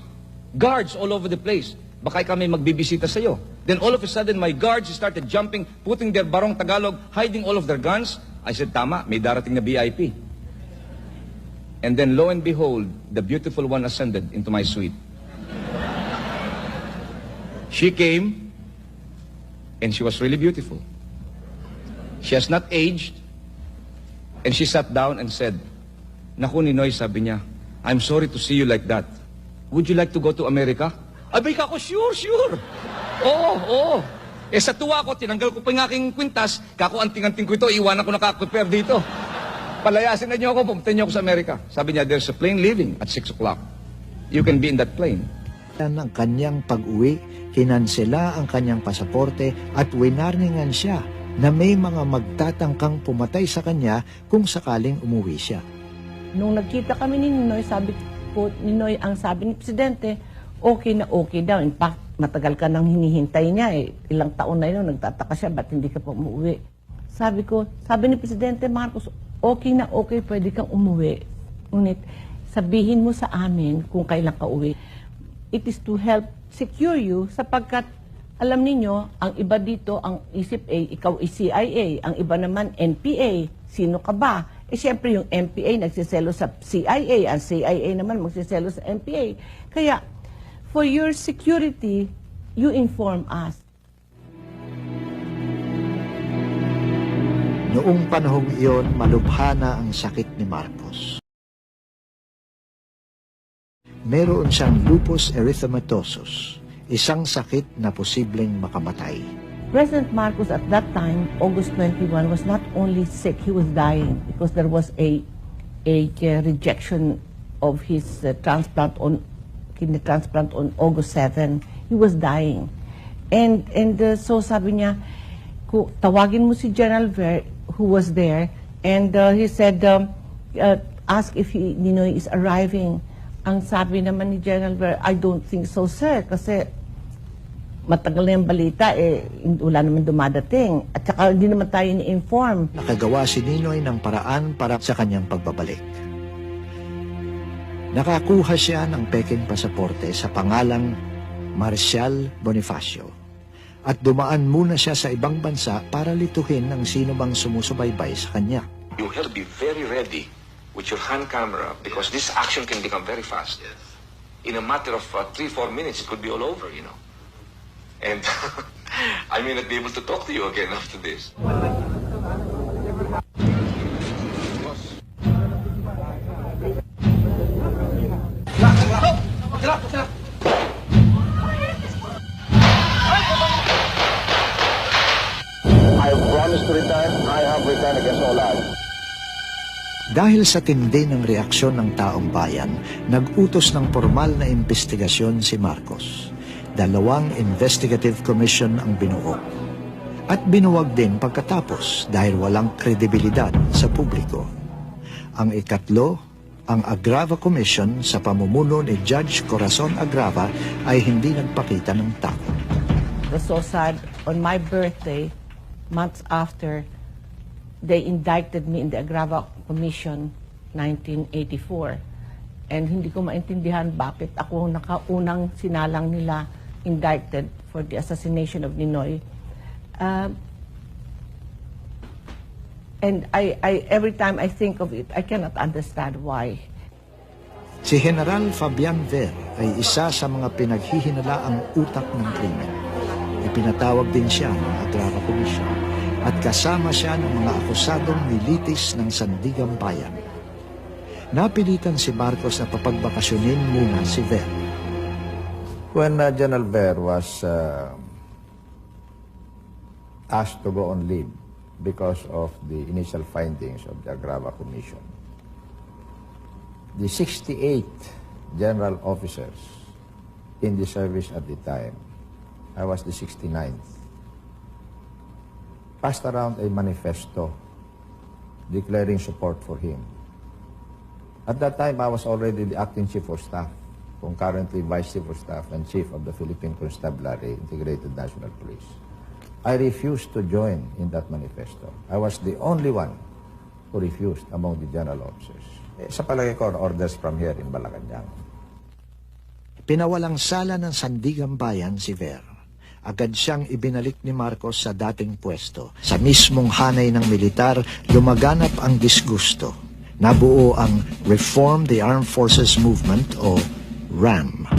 Guards all over the place. Baka kami magbibisita sa'yo. Then all of a sudden, my guards started jumping, putting their barong Tagalog, hiding all of their guns. I said, tama, may darating na VIP. And then lo and behold, the beautiful one ascended into my suite. She came, and she was really beautiful. She has not aged, and she sat down and said, Naku, Ninoy, sabi niya, I'm sorry to see you like that. Would you like to go to America? Abay ka ako, sure. Oo. Eh sa tuwa ko, tinanggal ko pa yung aking kwintas, kako anting-anting ko ito, iwanan ko nakaprepare dito. Palayasin na niyo ako, pumunta niyo ako sa Amerika. Sabi niya, there's a plane leaving at 6 o'clock. You can be in that plane. Ang kanyang pag-uwi, kinansela ang kanyang pasaporte at winarningan siya na may mga magtatangkang pumatay sa kanya kung sakaling umuwi siya. Nung nagkita kami ni Ninoy, sabi ko, Ninoy, ang sabi ni Presidente, okay na okay daw. In fact, matagal ka nang hinihintay niya eh. Ilang taon na yun, nagtataka siya, ba't hindi ka pa umuwi? Sabi ni Presidente Marcos, okay na okay, pwede kang umuwi. Ngunit, sabihin mo sa amin kung kailan ka uwi. It is to help secure you sapagkat alam ninyo, ang iba dito, ang isip A, ikaw is CIA, ang iba naman NPA, sino ka ba? Eh siyempre yung NPA nagsiselo sa CIA, ang CIA naman magsiselo sa NPA. Kaya, for your security, you inform us. Noong panahong iyon, malubha na ang sakit ni Marcos. Meron siyang lupus erythematosus, isang sakit na posibleng makamatay. President Marcos at that time, August 21, was not only sick, he was dying because there was a rejection of his kidney transplant on August 7. He was dying. And so sabi niya, tawagin mo si General Ver, who was there, and he said, ask if Ninoy is arriving. Ang sabi naman ni General Ver, I don't think so, sir, kasi matagal na yung balita, wala naman dumadating. At saka hindi naman tayo ni-inform. Nakagawa si Ninoy ng paraan para sa kanyang pagbabalik. Nakakuha siya ng peking pasaporte sa pangalang Marcial Bonifacio. At dumaan muna siya sa ibang bansa para lituhin ng sino bang sumusubaybay sa kanya. You have to be very ready with your hand camera because this action can become very fast. In a matter of 3-4 minutes, it could be all over, you know. And I may not be able to talk to you again after this. I have promised to return. I have returned against all odds. Dahil sa tindi ng reaksyon ng taong bayan, nag-utos ng formal na investigasyon si Marcos. 2 investigative commission ang binuo. At binuwag din pagkatapos dahil walang kredibilidad sa publiko. Ang ikatlo, ang Agrava Commission sa pamumuno ni Judge Corazon Agrava ay hindi nagpakita ng takot. It was so sad. On my birthday, months after, they indicted me in the Agrava Commission 1984. And hindi ko maintindihan bakit ako nakaunang sinalang nila indicted for the assassination of Ninoy. And every time I think of it, I cannot understand why. Si General Fabian Ver ay isa sa mga pinaghihinalaang utak ng krimen. Ipinatawag din siya ng Agrara Commission at kasama siya ng mga akusadong militis ng Sandigang Bayan. Napilitan si Marcos na papagbakasyonin muna si Ver. When General Ver was asked to go on leave because of the initial findings of the Agrara Commission, the 68 general officers in the service at the time, I was the 69th, passed around a manifesto declaring support for him. At that time, I was already the acting chief of staff, concurrently vice chief of staff and chief of the Philippine Constabulary Integrated National Police. I refused to join in that manifesto. I was the only one who refused among the general officers. Sa palagay ko, orders from here in Malacanang. Pinawalang sala ng Sandigang Bayan si Ver. Agad siyang ibinalik ni Marcos sa dating pwesto. Sa mismong hanay ng militar, lumaganap ang disgusto. Nabuo ang Reform the Armed Forces Movement o RAM.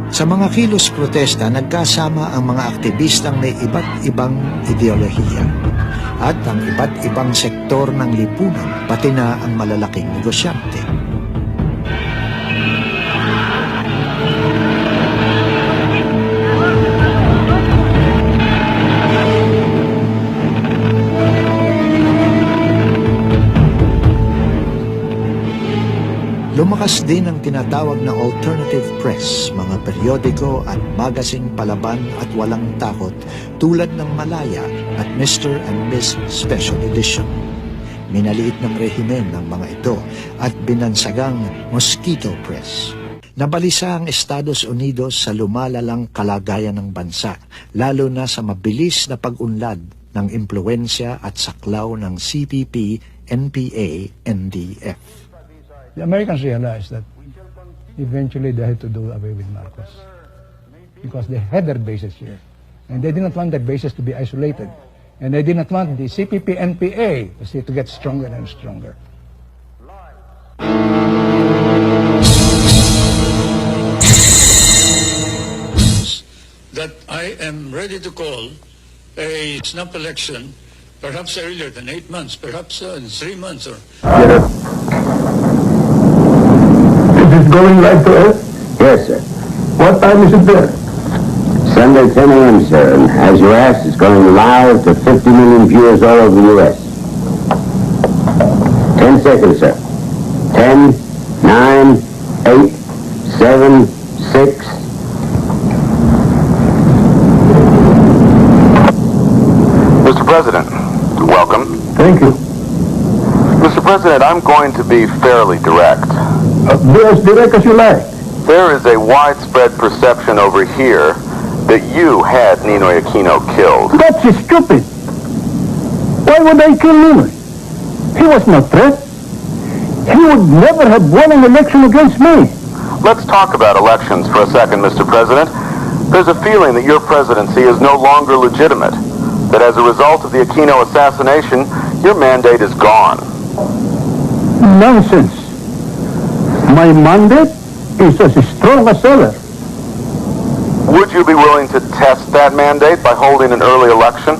Sa mga kilos protesta, nagkasama ang mga aktivistang may iba't ibang ideolohiya at ang iba't ibang sektor ng lipunan, pati na ang malalaking negosyante. Lumakas din ang tinatawag na alternative press, mga periodiko at magazine palaban at walang takot tulad ng Malaya at Mr. and Miss Special Edition. Minaliit ng rehimen ng mga ito at binansagang Mosquito Press. Nabalisa ang Estados Unidos sa lumalalang kalagayan ng bansa, lalo na sa mabilis na pag-unlad ng impluensya at saklaw ng CPP, NPA, NDF. The Americans realized that eventually they had to do away with Marcos because they had their bases here. And they did not want their bases to be isolated. And they did not want the CPP-NPA to get stronger and stronger. That I am ready to call a snap election, perhaps earlier than 8 months, perhaps in 3 months. Or Is it going live to air? Yes, sir. What time is it there? Sunday, 10 a.m., sir. And as you asked, it's going live to 50 million viewers all over the U.S. 10 seconds, sir. 10, 9, 8, 7, 6. Mr. President, welcome. Thank you. Mr. President, I'm going to be fairly direct. Be as direct as you like. There is a widespread perception over here that you had Ninoy Aquino killed. That's stupid. Why would I kill Ninoy? He was no threat. He would never have won an election against me. Let's talk about elections for a second, Mr. President. There's a feeling that your presidency is no longer legitimate, that as a result of the Aquino assassination, your mandate is gone. Nonsense. My mandate is as strong as ever. Would you be willing to test that mandate by holding an early election?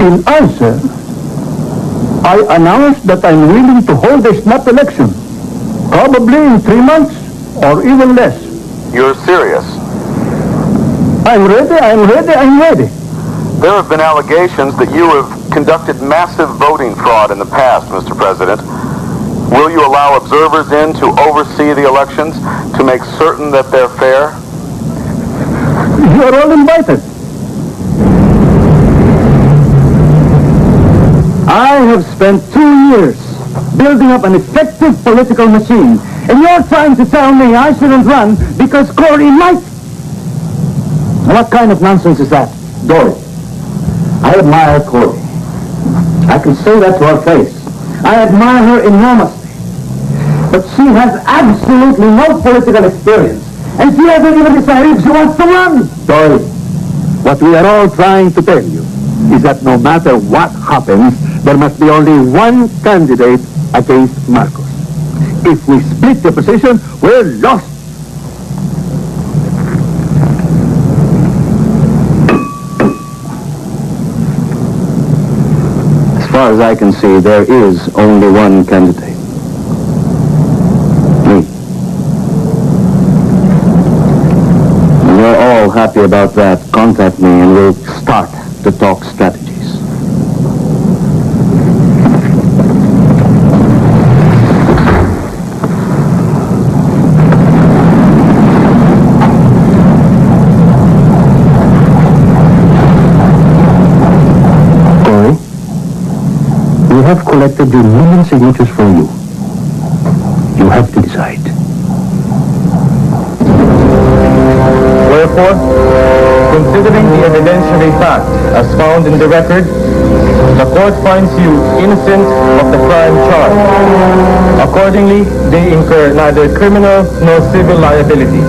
In answer, I announced that I'm willing to hold a snap election, probably in 3 months or even less. You're serious? I'm ready. There have been allegations that you have conducted massive voting fraud in the past, Mr. President. Will you allow observers in to oversee the elections to make certain that they're fair? You're all invited. I have spent 2 years building up an effective political machine, and you're trying to tell me I shouldn't run because Cory might? What kind of nonsense is that? Dory, I admire Cory. I can say that to her face. I admire her enormously. But she has absolutely no political experience. And she hasn't even decided if she wants to run. Dory, what we are all trying to tell you is that no matter what happens, there must be only one candidate against Marcos. If we split the opposition, we're lost. As far as I can see, there is only one candidate. Me. When you're all happy about that, contact me and we'll start to talk strategies. We have collected the million signatures for you. You have to decide. Wherefore, considering the evidentiary fact as found in the record, the court finds you innocent of the crime charged. Accordingly, they incur neither criminal nor civil liability.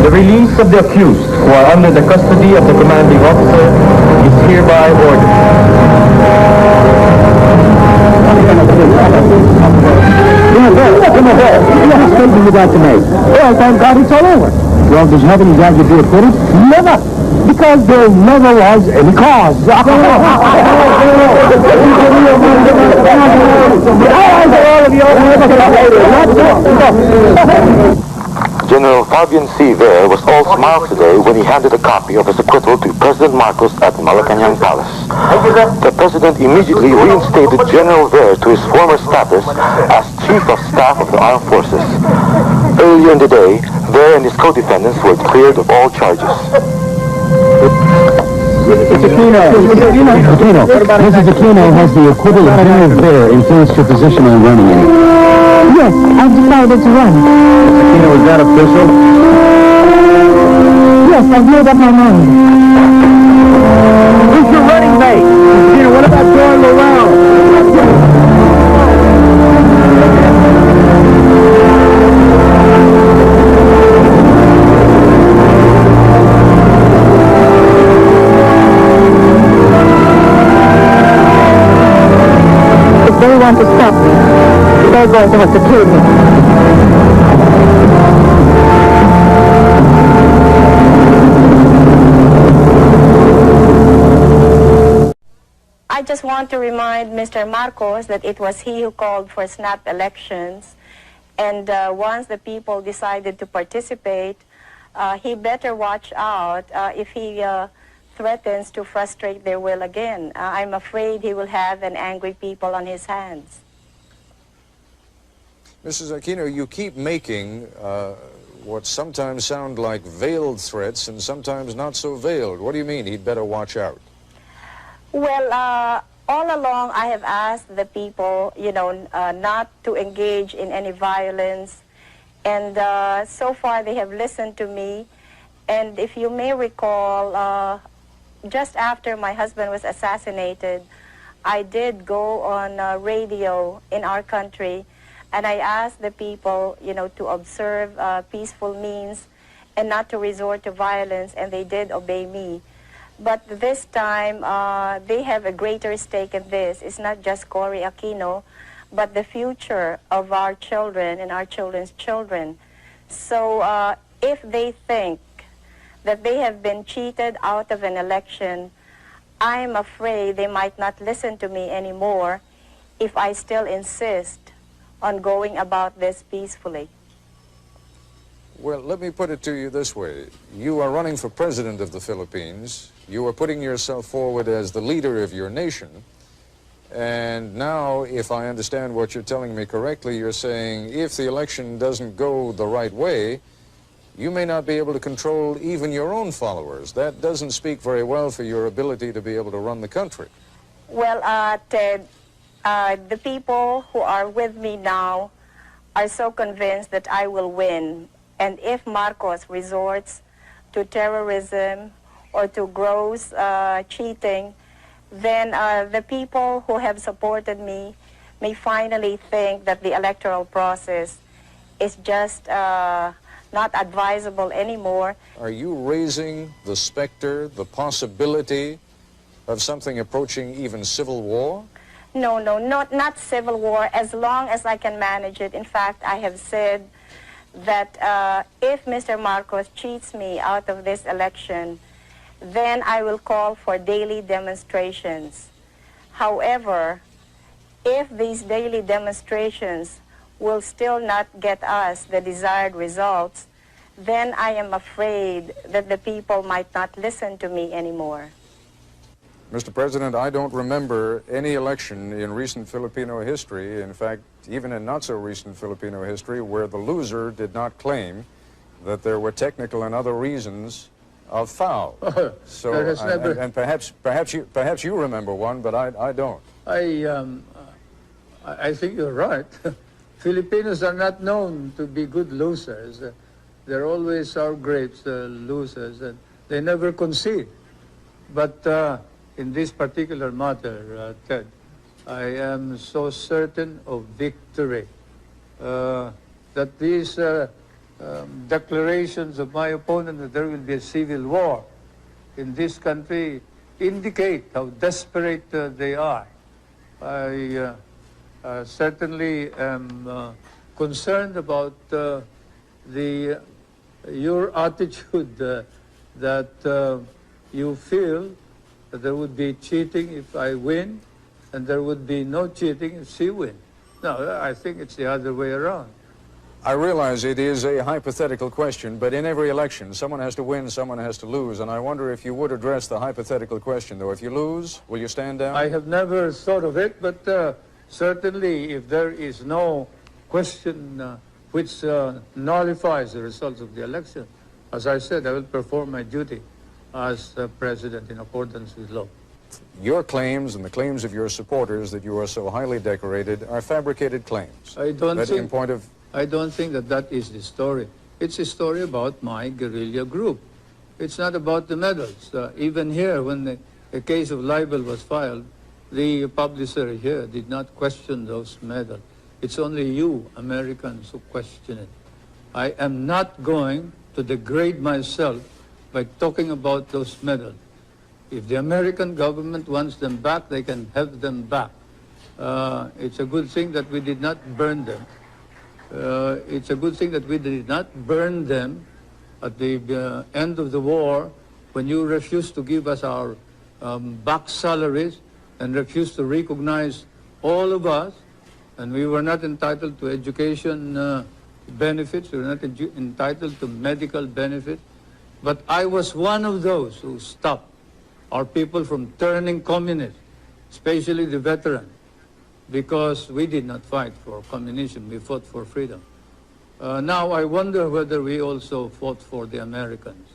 The release of the accused who are under the custody of the commanding officer is hereby ordered. Come on, what statement you got to make? Well, thank God it's all over. Well, does nothing glad you be acquitted? Never. Because there never was any cause. General Fabian C. Ver was all smiles today when he handed a copy of his acquittal to President Marcos at Malacanang Palace. The President immediately reinstated General Ver to his former status as Chief of Staff of the Armed Forces. Earlier in the day, Ver and his co-defendants were cleared of all charges. Mrs. Aquino has the acquittal of General Ver influenced your position on running in. Yes, I've decided to run. Mrs. Aquino, is that official? Yes, I've made up my mind. Who's your running mate? Mrs. Aquino, what about going around? They want to stop me. They're going to have to kill me. I just want to remind Mr. Marcos that it was he who called for snap elections, and once the people decided to participate, he better watch out if he threatens to frustrate their will again. I'm afraid he will have an angry people on his hands. Mrs. Aquino, you keep making what sometimes sound like veiled threats and sometimes not so veiled. What do you mean he'd better watch out? Well, all along I have asked the people, not to engage in any violence, and so far they have listened to me. And if you may recall, just after my husband was assassinated, I did go on radio in our country, and I asked the people, to observe peaceful means and not to resort to violence, and they did obey me. But this time, they have a greater stake in this. It's not just Cory Aquino, but the future of our children and our children's children. So if they think that they have been cheated out of an election, I'm afraid they might not listen to me anymore if I still insist on going about this peacefully. Well, let me put it to you this way. You are running for president of the Philippines. You are putting yourself forward as the leader of your nation. And now, if I understand what you're telling me correctly, you're saying if the election doesn't go the right way, you may not be able to control even your own followers. That doesn't speak very well for your ability to be able to run the country. Well, Ted, the people who are with me now are so convinced that I will win. And if Marcos resorts to terrorism or to gross cheating, then the people who have supported me may finally think that the electoral process is just not advisable anymore. Are you raising the specter, the possibility of something approaching even civil war? No, not civil war, as long as I can manage it. In fact, I have said that if Mr. Marcos cheats me out of this election, then I will call for daily demonstrations. However, if these daily demonstrations will still not get us the desired results, then I am afraid that the people might not listen to me anymore. Mr. President, I don't remember any election in recent Filipino history, in fact, even in not-so-recent Filipino history, where the loser did not claim that there were technical and other reasons of foul. So, and perhaps you remember one, but I don't. I think you're right. Filipinos are not known to be good losers. They're always our great losers, and they never concede. But in this particular matter, Ted, I am so certain of victory that these declarations of my opponent that there will be a civil war in this country indicate how desperate they are. I certainly am concerned about your attitude that you feel that there would be cheating if I win, and there would be no cheating if she wins. No, I think it's the other way around. I realize it is a hypothetical question, but in every election, someone has to win, someone has to lose, and I wonder if you would address the hypothetical question, though. If you lose, will you stand down? I have never thought of it, but certainly if there is no question which nullifies the results of the election, as I said, I will perform my duty as president in accordance with law. Your claims and the claims of your supporters that you are so highly decorated are fabricated claims. I don't think that that is the story. It's a story about my guerrilla group. It's not about the medals. Even here, when the case of libel was filed, the publisher here did not question those medals. It's only you, Americans, who question it. I am not going to degrade myself by talking about those medals. If the American government wants them back, they can have them back. It's a good thing that we did not burn them. It's a good thing that we did not burn them at the end of the war when you refused to give us our back salaries and refused to recognize all of us, and we were not entitled to education benefits, we were not entitled to medical benefits. But I was one of those who stopped our people from turning communist, especially the veterans, because we did not fight for communism, we fought for freedom. Now I wonder whether we also fought for the Americans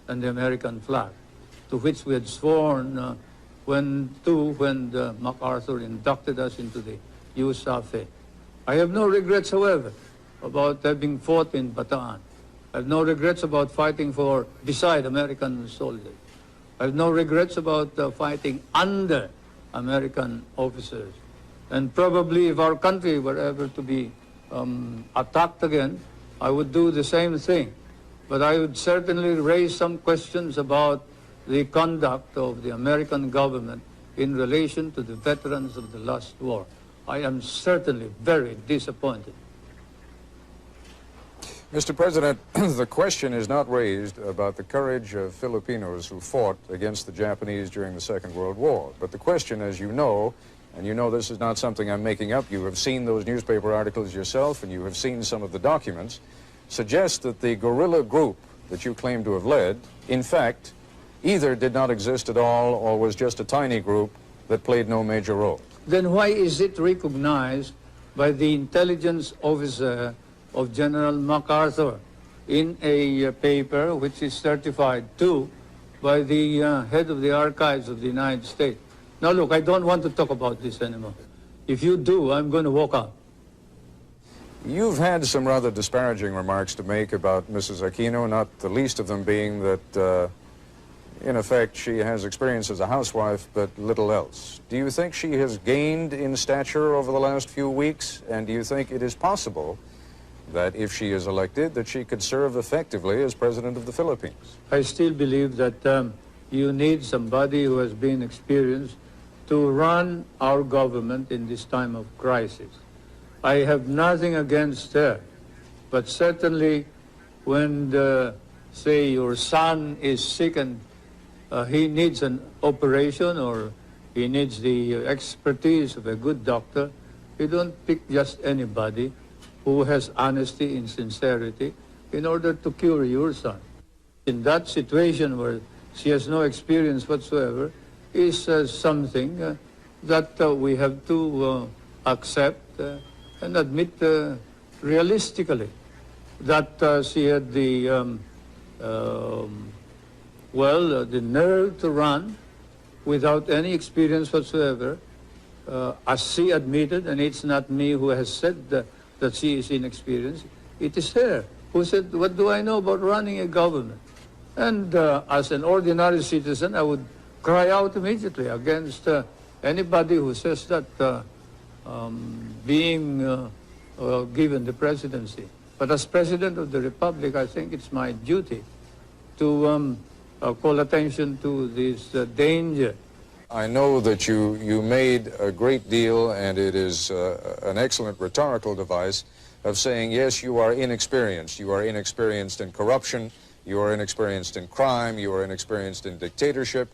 and the American flag, to which we had sworn when MacArthur inducted us into the USAFE. I have no regrets, however, about having fought in Bataan. I have no regrets about fighting beside American soldiers. I have no regrets about fighting under American officers. And probably if our country were ever to be attacked again, I would do the same thing. But I would certainly raise some questions about the conduct of the American government in relation to the veterans of the last war. I am certainly very disappointed. Mr. President, the question is not raised about the courage of Filipinos who fought against the Japanese during the Second World War. But the question, as you know, and you know this is not something I'm making up, you have seen those newspaper articles yourself and you have seen some of the documents, suggests that the guerrilla group that you claim to have led, in fact, either did not exist at all or was just a tiny group that played no major role. Then why is it recognized by the intelligence officer of General MacArthur in a paper which is certified too by the head of the archives of the United States? Now look, I don't want to talk about this anymore. If you do, I'm going to walk out. You've had some rather disparaging remarks to make about Mrs. Aquino, not the least of them being that, in effect, she has experience as a housewife, but little else. Do you think she has gained in stature over the last few weeks? And do you think it is possible that if she is elected, that she could serve effectively as President of the Philippines? I still believe that you need somebody who has been experienced to run our government in this time of crisis. I have nothing against her, but certainly when, say, your son is sick and he needs an operation or he needs the expertise of a good doctor, you don't pick just anybody who has honesty and sincerity in order to cure your son. In that situation where she has no experience whatsoever is something that we have to accept and admit realistically that she had the the nerve to run without any experience whatsoever, as she admitted, and it's not me who has said that she is inexperienced, it is her who said, what do I know about running a government? And as an ordinary citizen, I would cry out immediately against anybody who says that being given the presidency. But as President of the Republic, I think it's my duty to call attention to this danger. I know that you made a great deal, and it is an excellent rhetorical device of saying, yes, you are inexperienced. You are inexperienced in corruption. You are inexperienced in crime. You are inexperienced in dictatorship.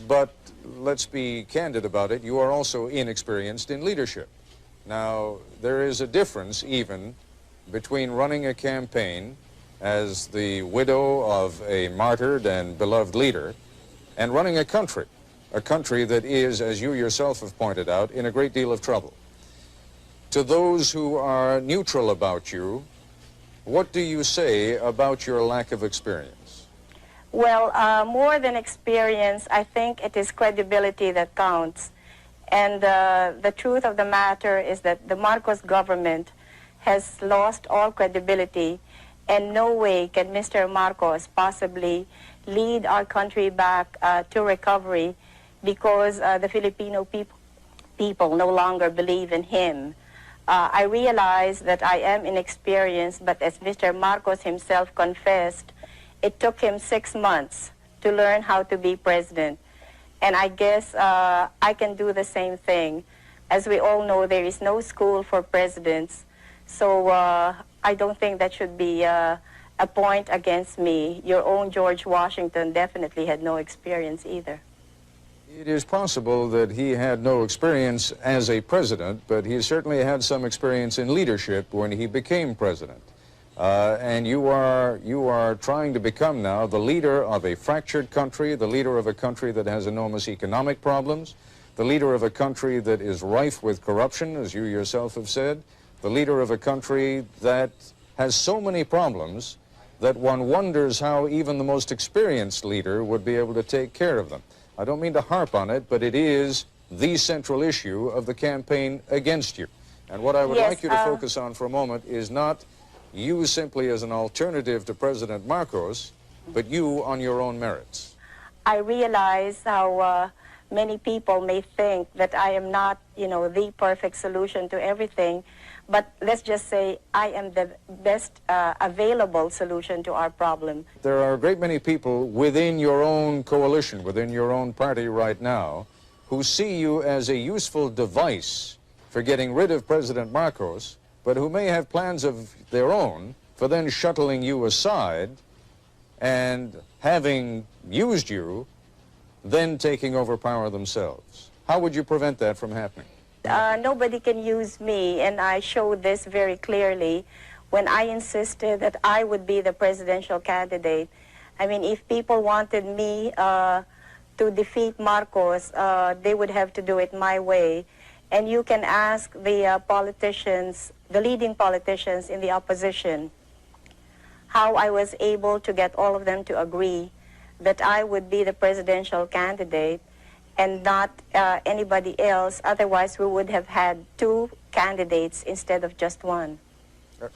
But let's be candid about it. You are also inexperienced in leadership. Now, there is a difference even between running a campaign as the widow of a martyred and beloved leader and running a country that is, as you yourself have pointed out, in a great deal of trouble. To those who are neutral about you, what do you say about your lack of experience? Well, more than experience, I think it is credibility that counts. And the truth of the matter is that the Marcos government has lost all credibility, and no way can Mr. Marcos possibly lead our country back to recovery because the Filipino people no longer believe in him. I realize that I am inexperienced, but as Mr. Marcos himself confessed, it took him 6 months to learn how to be president. And I guess I can do the same thing. As we all know, there is no school for presidents, so I don't think that should be a point against me. Your own George Washington definitely had no experience either. It is possible that he had no experience as a president, but he certainly had some experience in leadership when he became president. And you are trying to become now the leader of a fractured country, the leader of a country that has enormous economic problems, the leader of a country that is rife with corruption, as you yourself have said, the leader of a country that has so many problems that one wonders how even the most experienced leader would be able to take care of them. I don't mean to harp on it, but it is the central issue of the campaign against you. And what I would like you to focus on for a moment is not you simply as an alternative to President Marcos, but you on your own merits. I realize how many people may think that I am not, the perfect solution to everything, but let's just say I am the best available solution to our problem. There are a great many people within your own coalition, within your own party right now, who see you as a useful device for getting rid of President Marcos, but who may have plans of their own for then shuttling you aside and having used you, then taking over power themselves. How would you prevent that from happening? Nobody can use me, and I showed this very clearly when I insisted that I would be the presidential candidate. I mean, if people wanted me to defeat Marcos, they would have to do it my way. And you can ask the politicians, the leading politicians in the opposition, how I was able to get all of them to agree that I would be the presidential candidate and not anybody else. Otherwise, we would have had 2 candidates instead of just 1.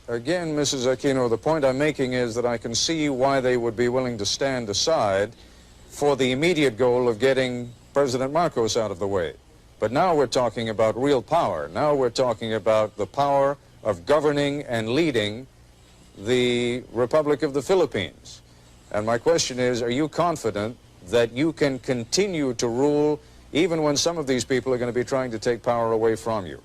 Again, Mrs. Aquino, the point I'm making is that I can see why they would be willing to stand aside for the immediate goal of getting President Marcos out of the way. But now we're talking about real power. Now we're talking about the power of governing and leading the Republic of the Philippines. And my question is, are you confident that you can continue to rule even when some of these people are going to be trying to take power away from you?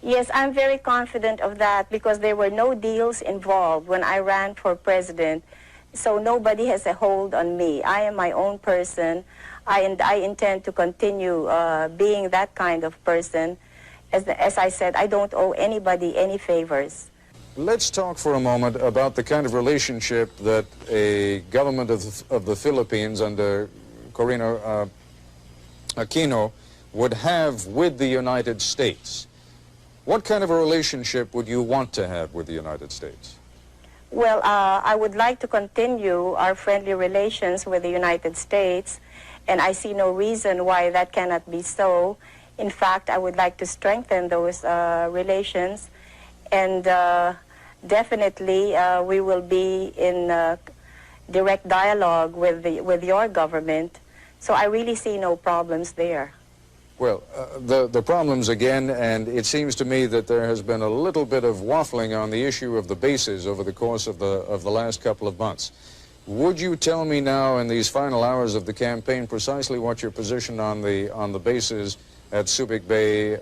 Yes, I'm very confident of that because there were no deals involved when I ran for president, so nobody has a hold on me. I am my own person, and I intend to continue being that kind of person. As I said, I don't owe anybody any favors. Let's talk for a moment about the kind of relationship that a government of the Philippines under Corina Aquino would have with the United States. What kind of a relationship would you want to have with the United States? Well, I would like to continue our friendly relations with the United States, and I see no reason why that cannot be so. In fact, I would like to strengthen those relations, and definitely we will be in direct dialogue with your government, so I really see no problems there. Well, the problems again, and it seems to me that there has been a little bit of waffling on the issue of the bases over the course of the last couple of months. Would you tell me now in these final hours of the campaign precisely what your position on the bases at Subic Bay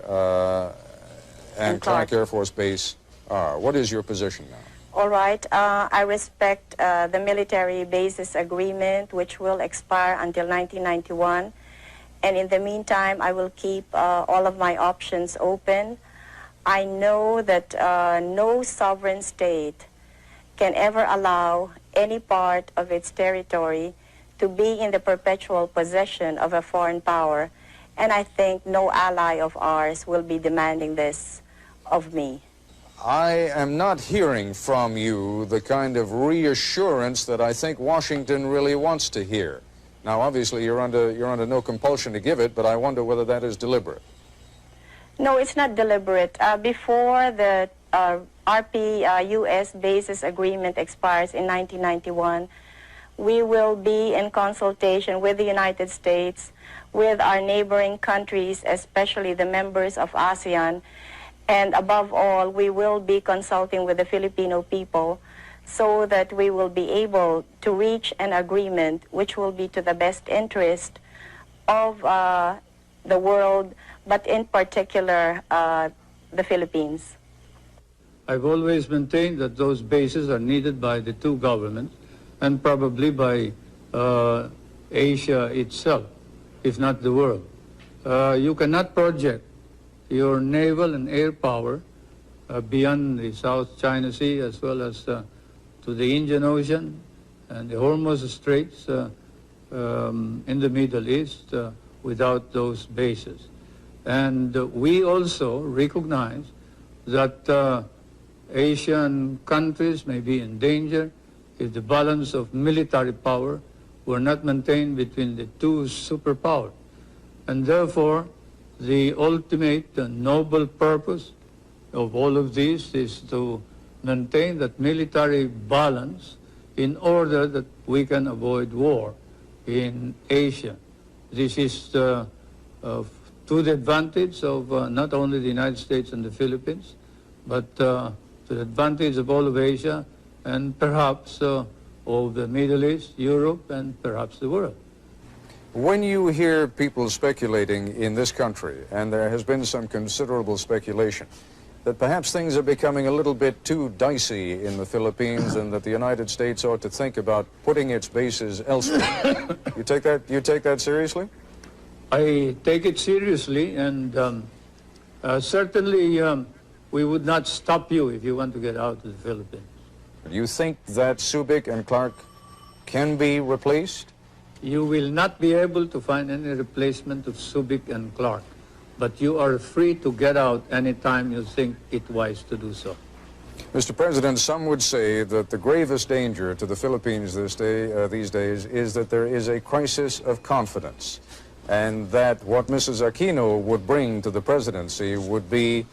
and Clark Air Force Base are? What is your position now? All right. I respect the military bases agreement, which will expire until 1991. And in the meantime, I will keep all of my options open. I know that no sovereign state can ever allow any part of its territory to be in the perpetual possession of a foreign power. And I think no ally of ours will be demanding this of me. I am not hearing from you the kind of reassurance that I think Washington really wants to hear. Now, obviously, you're under no compulsion to give it, but I wonder whether that is deliberate. No, it's not deliberate. Before the RP-U.S. bases agreement expires in 1991, we will be in consultation with the United States, with our neighboring countries, especially the members of ASEAN, and above all, we will be consulting with the Filipino people so that we will be able to reach an agreement which will be to the best interest of the world, but in particular the Philippines. I've always maintained that those bases are needed by the two governments and probably by Asia itself, if not the world. You cannot project your naval and air power beyond the South China Sea as well as to the Indian Ocean and the Hormuz Straits in the Middle East without those bases. And we also recognize that Asian countries may be in danger if the balance of military power were not maintained between the two superpowers. And therefore, the ultimate noble purpose of all of this is to maintain that military balance in order that we can avoid war in Asia. This is to the advantage of not only the United States and the Philippines, but to the advantage of all of Asia and perhaps of the Middle East, Europe, and perhaps the world. When you hear people speculating in this country, and there has been some considerable speculation, that perhaps things are becoming a little bit too dicey in the Philippines and that the United States ought to think about putting its bases elsewhere. You take that seriously? I take it seriously, and certainly we would not stop you if you want to get out of the Philippines. Do you think that Subic and Clark can be replaced? You will not be able to find any replacement of Subic and Clark, but you are free to get out anytime you think it wise to do so. Mr. President, some would say that the gravest danger to the Philippines these days is that there is a crisis of confidence, and that what Mrs. Aquino would bring to the presidency would be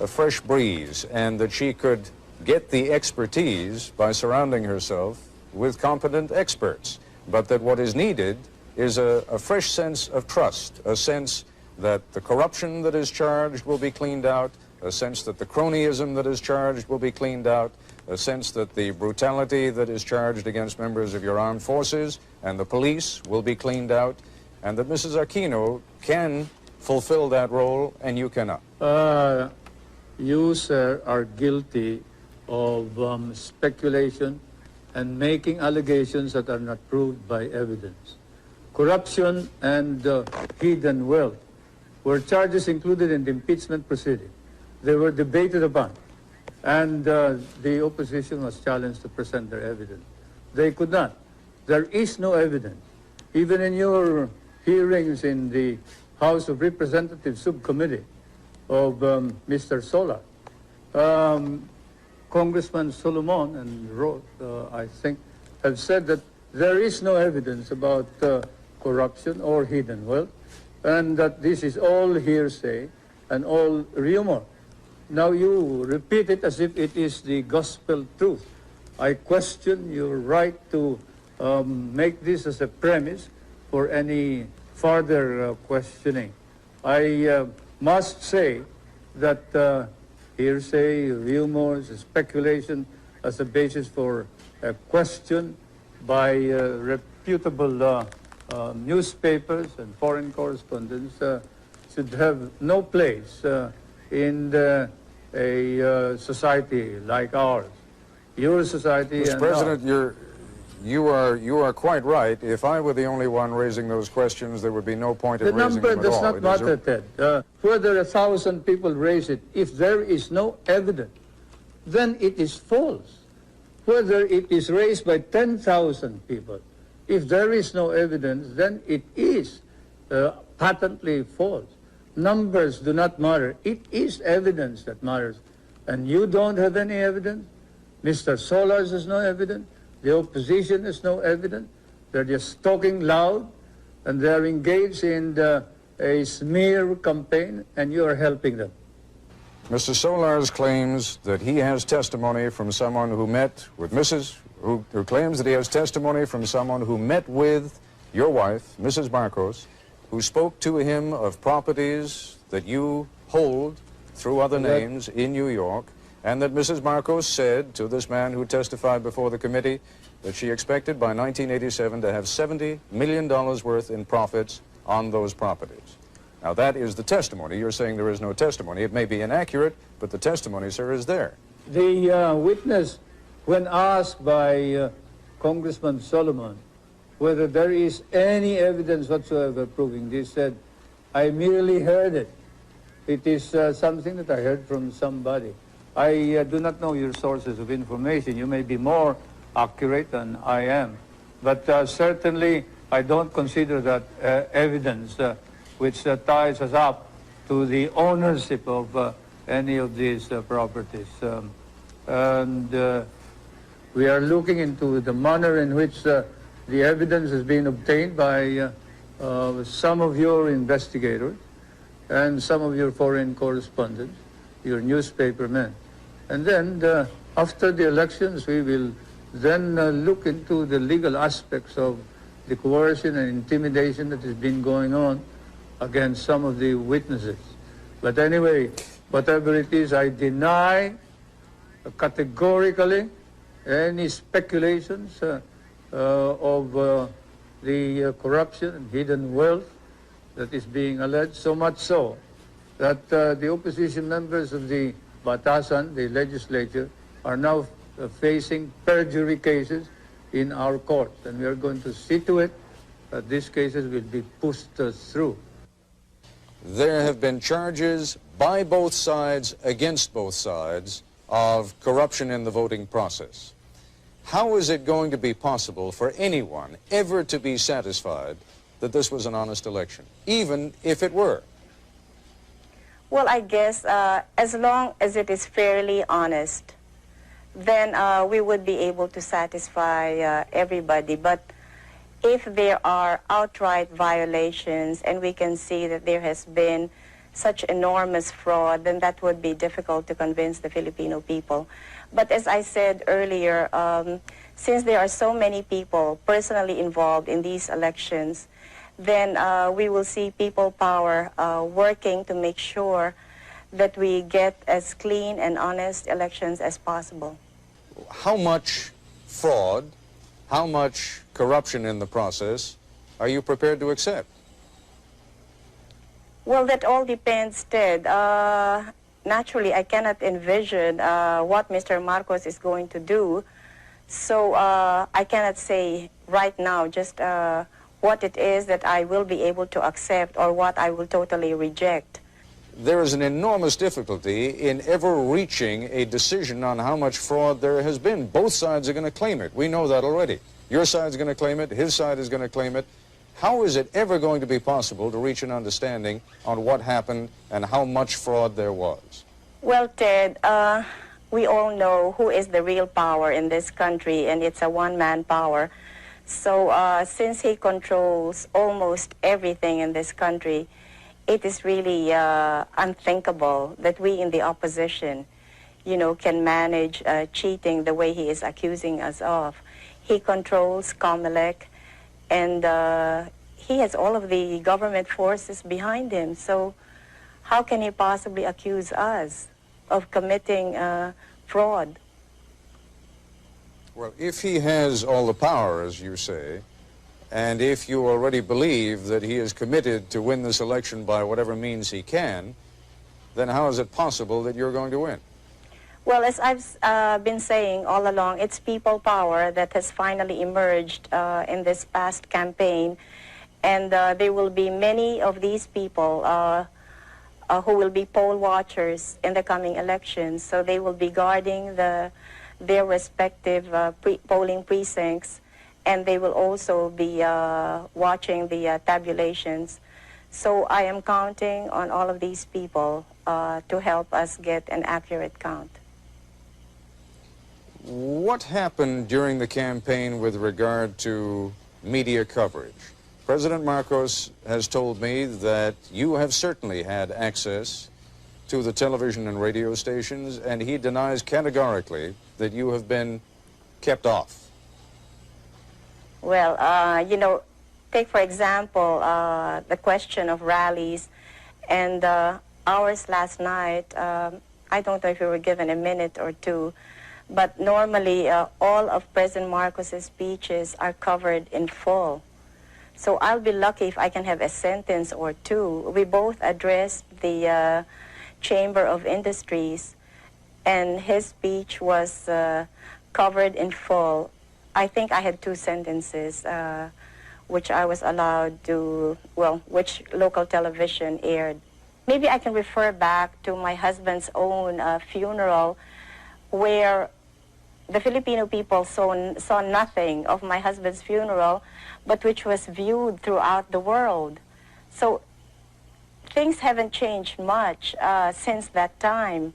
a fresh breeze, and that she could get the expertise by surrounding herself with competent experts, but that what is needed is a fresh sense of trust, a sense that the corruption that is charged will be cleaned out, a sense that the cronyism that is charged will be cleaned out, a sense that the brutality that is charged against members of your armed forces and the police will be cleaned out, and that Mrs. Aquino can fulfill that role and you cannot? You, sir, are guilty of speculation and making allegations that are not proved by evidence. Corruption and hidden wealth were charges included in the impeachment proceeding. They were debated upon, and the opposition was challenged to present their evidence. They could not. There is no evidence. Even in your hearings in the House of Representatives subcommittee of Mr. Solar, Congressman Solomon and Roth, I think, have said that there is no evidence about corruption or hidden wealth, and that this is all hearsay and all rumor. Now you repeat it as if it is the gospel truth. I question your right to make this as a premise for any further questioning. I must say that hearsay, rumors, speculation as a basis for a question by reputable newspapers and foreign correspondents should have no place in a society like ours. Your society. Mr. President, you are quite right. If I were the only one raising those questions, there would be no point in raising them at all. The number does not matter, Ted. Whether 1,000 people raise it, if there is no evidence, then it is false. Whether it is raised by 10,000 people, if there is no evidence, then it is patently false. Numbers do not matter. It is evidence that matters. And you don't have any evidence. Mr. Solas has no evidence. The opposition has no evidence. They're just talking loud, and they're engaged in a smear campaign, and you are helping them. Mr. Solars claims that he has testimony from someone who met with who claims that he has testimony from someone who met with your wife, Mrs. Marcos, who spoke to him of properties that you hold through other names in New York, and that Mrs. Marcos said to this man who testified before the committee that she expected by 1987 to have $70 million worth in profits on those properties. Now that is the testimony. You're saying there is no testimony. It may be inaccurate, but the testimony, sir, is there. The witness, when asked by Congressman Solomon whether there is any evidence whatsoever proving this, said, I merely heard it. It is something that I heard from somebody. I do not know your sources of information. You may be more accurate than I am. But certainly, I don't consider that evidence which ties us up to the ownership of any of these properties. And we are looking into the manner in which the evidence has been obtained by some of your investigators and some of your foreign correspondents, your newspaper men. And then after the elections, we will then look into the legal aspects of the coercion and intimidation that has been going on against some of the witnesses. But anyway, whatever it is, I deny categorically any speculations of the corruption and hidden wealth that is being alleged, so much so that the opposition members of the Batasan, the legislature, are now facing perjury cases in our courts, and we are going to see to it that these cases will be pushed through. There have been charges by both sides, against both sides, of corruption in the voting process. How is it going to be possible for anyone ever to be satisfied that this was an honest election, even if it were? Well, I guess as long as it is fairly honest, then we would be able to satisfy everybody. But if there are outright violations and we can see that there has been such enormous fraud, then that would be difficult to convince the Filipino people. But as I said earlier, since there are so many people personally involved in these elections, then we will see people power working to make sure that we get as clean and honest elections as possible. how much fraud, how much corruption in the process are you prepared to accept? Well, that all depends, Ted. Naturally, I cannot envision what Mr. Marcos is going to do. So I cannot say right now just what it is that I will be able to accept or what I will totally reject. There is an enormous difficulty in ever reaching a decision on how much fraud there has been. Both sides are going to claim it. We know that already. Your side's going to claim it. His side is going to claim it. How is it ever going to be possible to reach an understanding on what happened and how much fraud there was? Well, Ted, we all know who is the real power in this country, and it's a one-man power. So since he controls almost everything in this country, it is really unthinkable that we in the opposition, you know, can manage cheating the way he is accusing us of. He controls COMELEC, and he has all of the government forces behind him. So how can he possibly accuse us of committing fraud? Well, if he has all the power, as you say, and if you already believe that he is committed to win this election by whatever means he can, then how is it possible that you're going to win? Well, as I've been saying all along, it's people power that has finally emerged in this past campaign. And there will be many of these people who will be poll watchers in the coming elections. So they will be guarding their respective polling precincts, and they will also be watching the tabulations. So I am counting on all of these people to help us get an accurate count. What happened during the campaign with regard to media coverage? President Marcos has told me that you have certainly had access to the television and radio stations, and he denies categorically that you have been kept off. Well, you know, take for example the question of rallies, and ours last night, I don't know if we were given a minute or two, but normally all of President Marcos's speeches are covered in full. So I'll be lucky if I can have a sentence or two. We both addressed the Chamber of Industries, and his speech was covered in full. I think I had 2 sentences, which I was allowed to, well, which local television aired. Maybe I can refer back to my husband's own funeral, where the Filipino people saw nothing of my husband's funeral, but which was viewed throughout the world. So things haven't changed much since that time.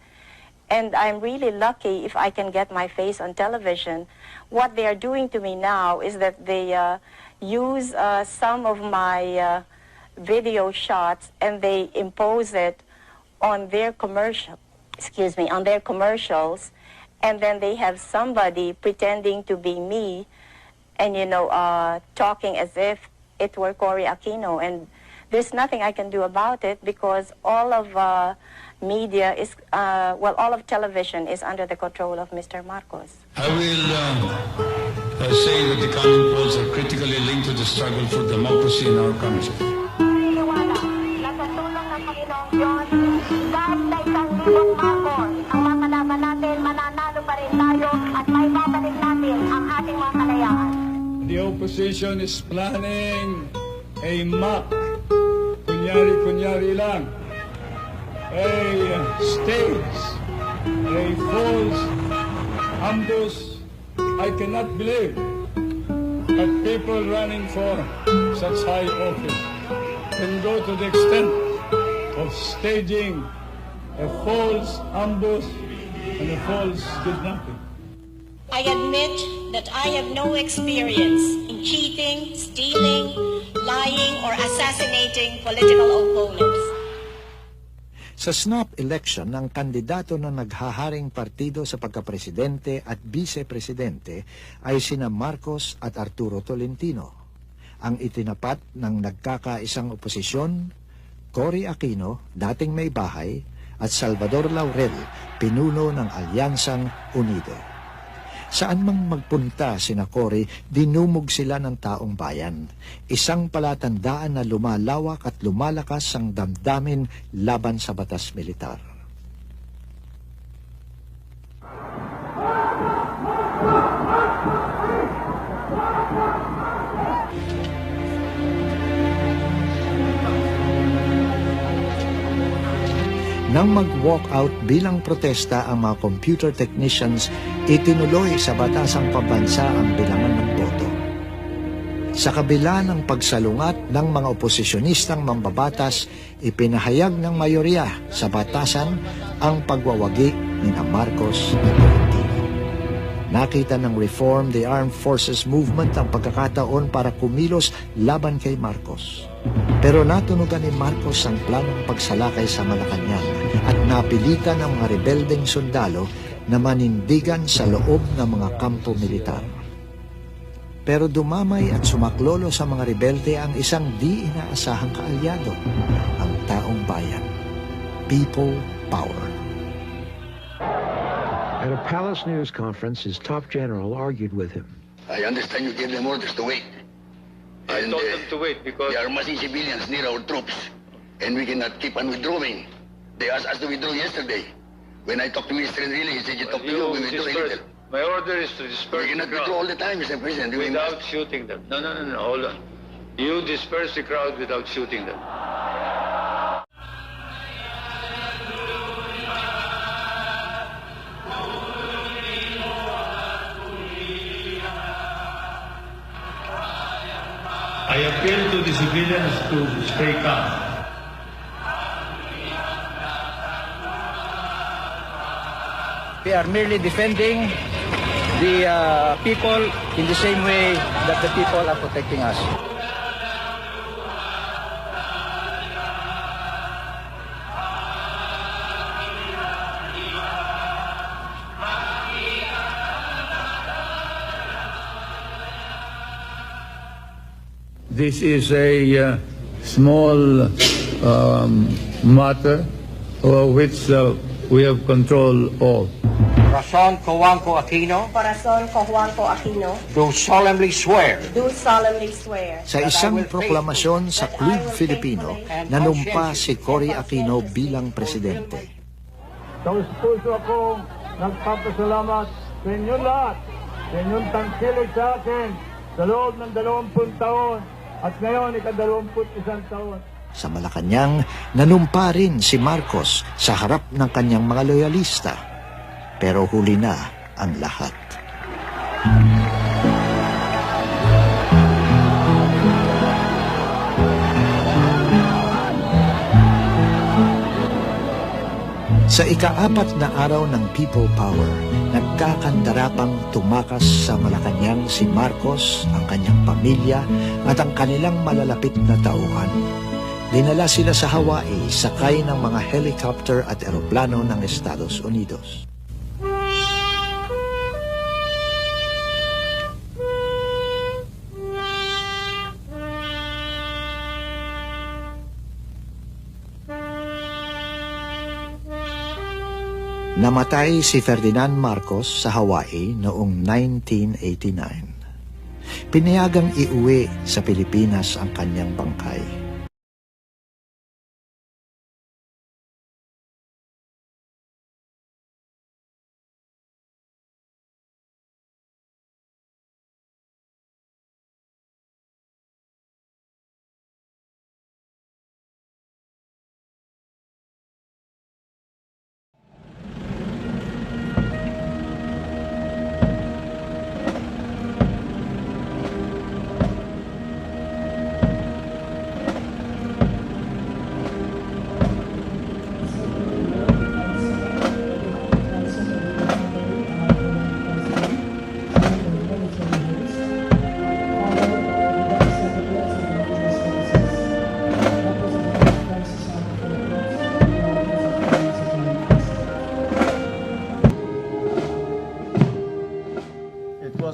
And I'm really lucky if I can get my face on television. What they are doing to me now is that they use some of my video shots and they impose it on their commercials, and then they have somebody pretending to be me and, you know, talking as if it were Cory Aquino. And there's nothing I can do about it because all of media is, well, all of television is under the control of Mr. Marcos. I will say that the coming polls are critically linked to the struggle for democracy in our country. The opposition is planning a mock, kunyari lang, a stage, a false ambush. I cannot believe that people running for such high office can go to the extent of staging a false ambush and a false kidnapping. I admit that I have no experience in cheating, stealing, lying, or assassinating political opponents. Sa snap election ng kandidato ng naghaharing partido sa pagkapresidente at vice-presidente ay sina Marcos at Arturo Tolentino. Ang itinapat ng nagkakaisang oposisyon, Cory Aquino, dating may bahay, at Salvador Laurel, pinuno ng Alyansang Unido. Saan mang magpunta sina Cory, dinumog sila ng taong bayan. Isang palatandaan na lumalawak at lumalakas ang damdamin laban sa batas militar. Nang mag-walk out bilang protesta ang mga computer technicians, itinuloy sa batasang pambansa ang bilangan ng boto. Sa kabila ng pagsalungat ng mga oposisyonistang mambabatas, ipinahayag ng mayorya sa batasan ang pagwawagi ni Marcos at Tolentino. Nakita ng Reform the Armed Forces Movement ang pagkakataon para kumilos laban kay Marcos. Pero natunugan ni Marcos ang planong pagsalakay sa Malacanang at napilitan ang mga rebeldeng sundalo na manindigan sa loob ng mga kampo militar. Pero dumamay at sumaklolo sa mga rebelde ang isang di inaasahang kaalyado, ang taong bayan. People power. At a palace news conference, his top general argued with him. I understand you gave them orders to wait. I told them to wait because they are massing civilians near our troops, and we cannot keep on withdrawing. They asked us to withdraw yesterday. When I talked to Mr. Enrile, he said you talk to you, we withdraw a little. My order is to disperse We cannot the crowd withdraw all the time, Mr. President. without shooting them. No, hold on. You disperse the crowd without shooting them. I appeal to the civilians to stay calm. We are merely defending the people in the same way that the people are protecting us. This is a small matter which we have control of. Corazon Cojuangco Aquino. Corazon Cojuangco Aquino. Do solemnly swear. Do solemnly swear. Sa isang proklamasyon sa Club Filipino, nanumpa si Cory Aquino bilang presidente. Taos puso akong nagpapasalamat sa inyong lahat, sa inyong tangkilig sa akin sa loob ng 20 taon at ngayon ika-21 taon. Sa Malacanang, nanumpa rin si Marcos sa harap ng kanyang mga loyalista. Pero huli na ang lahat. Sa ika-4 na araw ng People Power, nagkakandarapang tumakas sa Malacanang si Marcos, ang kanyang pamilya at ang kanilang malalapit na tauhan. Dinala sila sa Hawaii sakay ng mga helicopter at eroplano ng Estados Unidos. Namatay si Ferdinand Marcos sa Hawaii noong 1989. Pinayagang iuwi sa Pilipinas ang kanyang bangkay.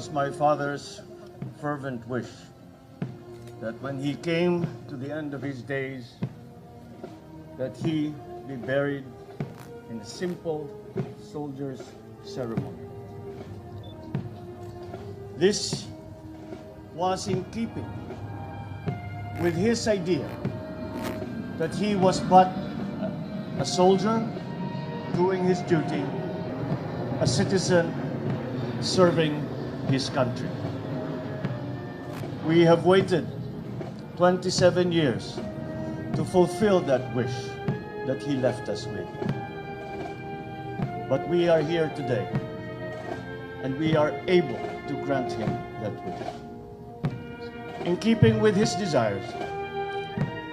My father's fervent wish that when he came to the end of his days, that he be buried in a simple soldier's ceremony. This was in keeping with his idea that he was but a soldier doing his duty, a citizen serving his country. We have waited 27 years to fulfill that wish that he left us with. But we are here today, and we are able to grant him that wish. In keeping with his desires,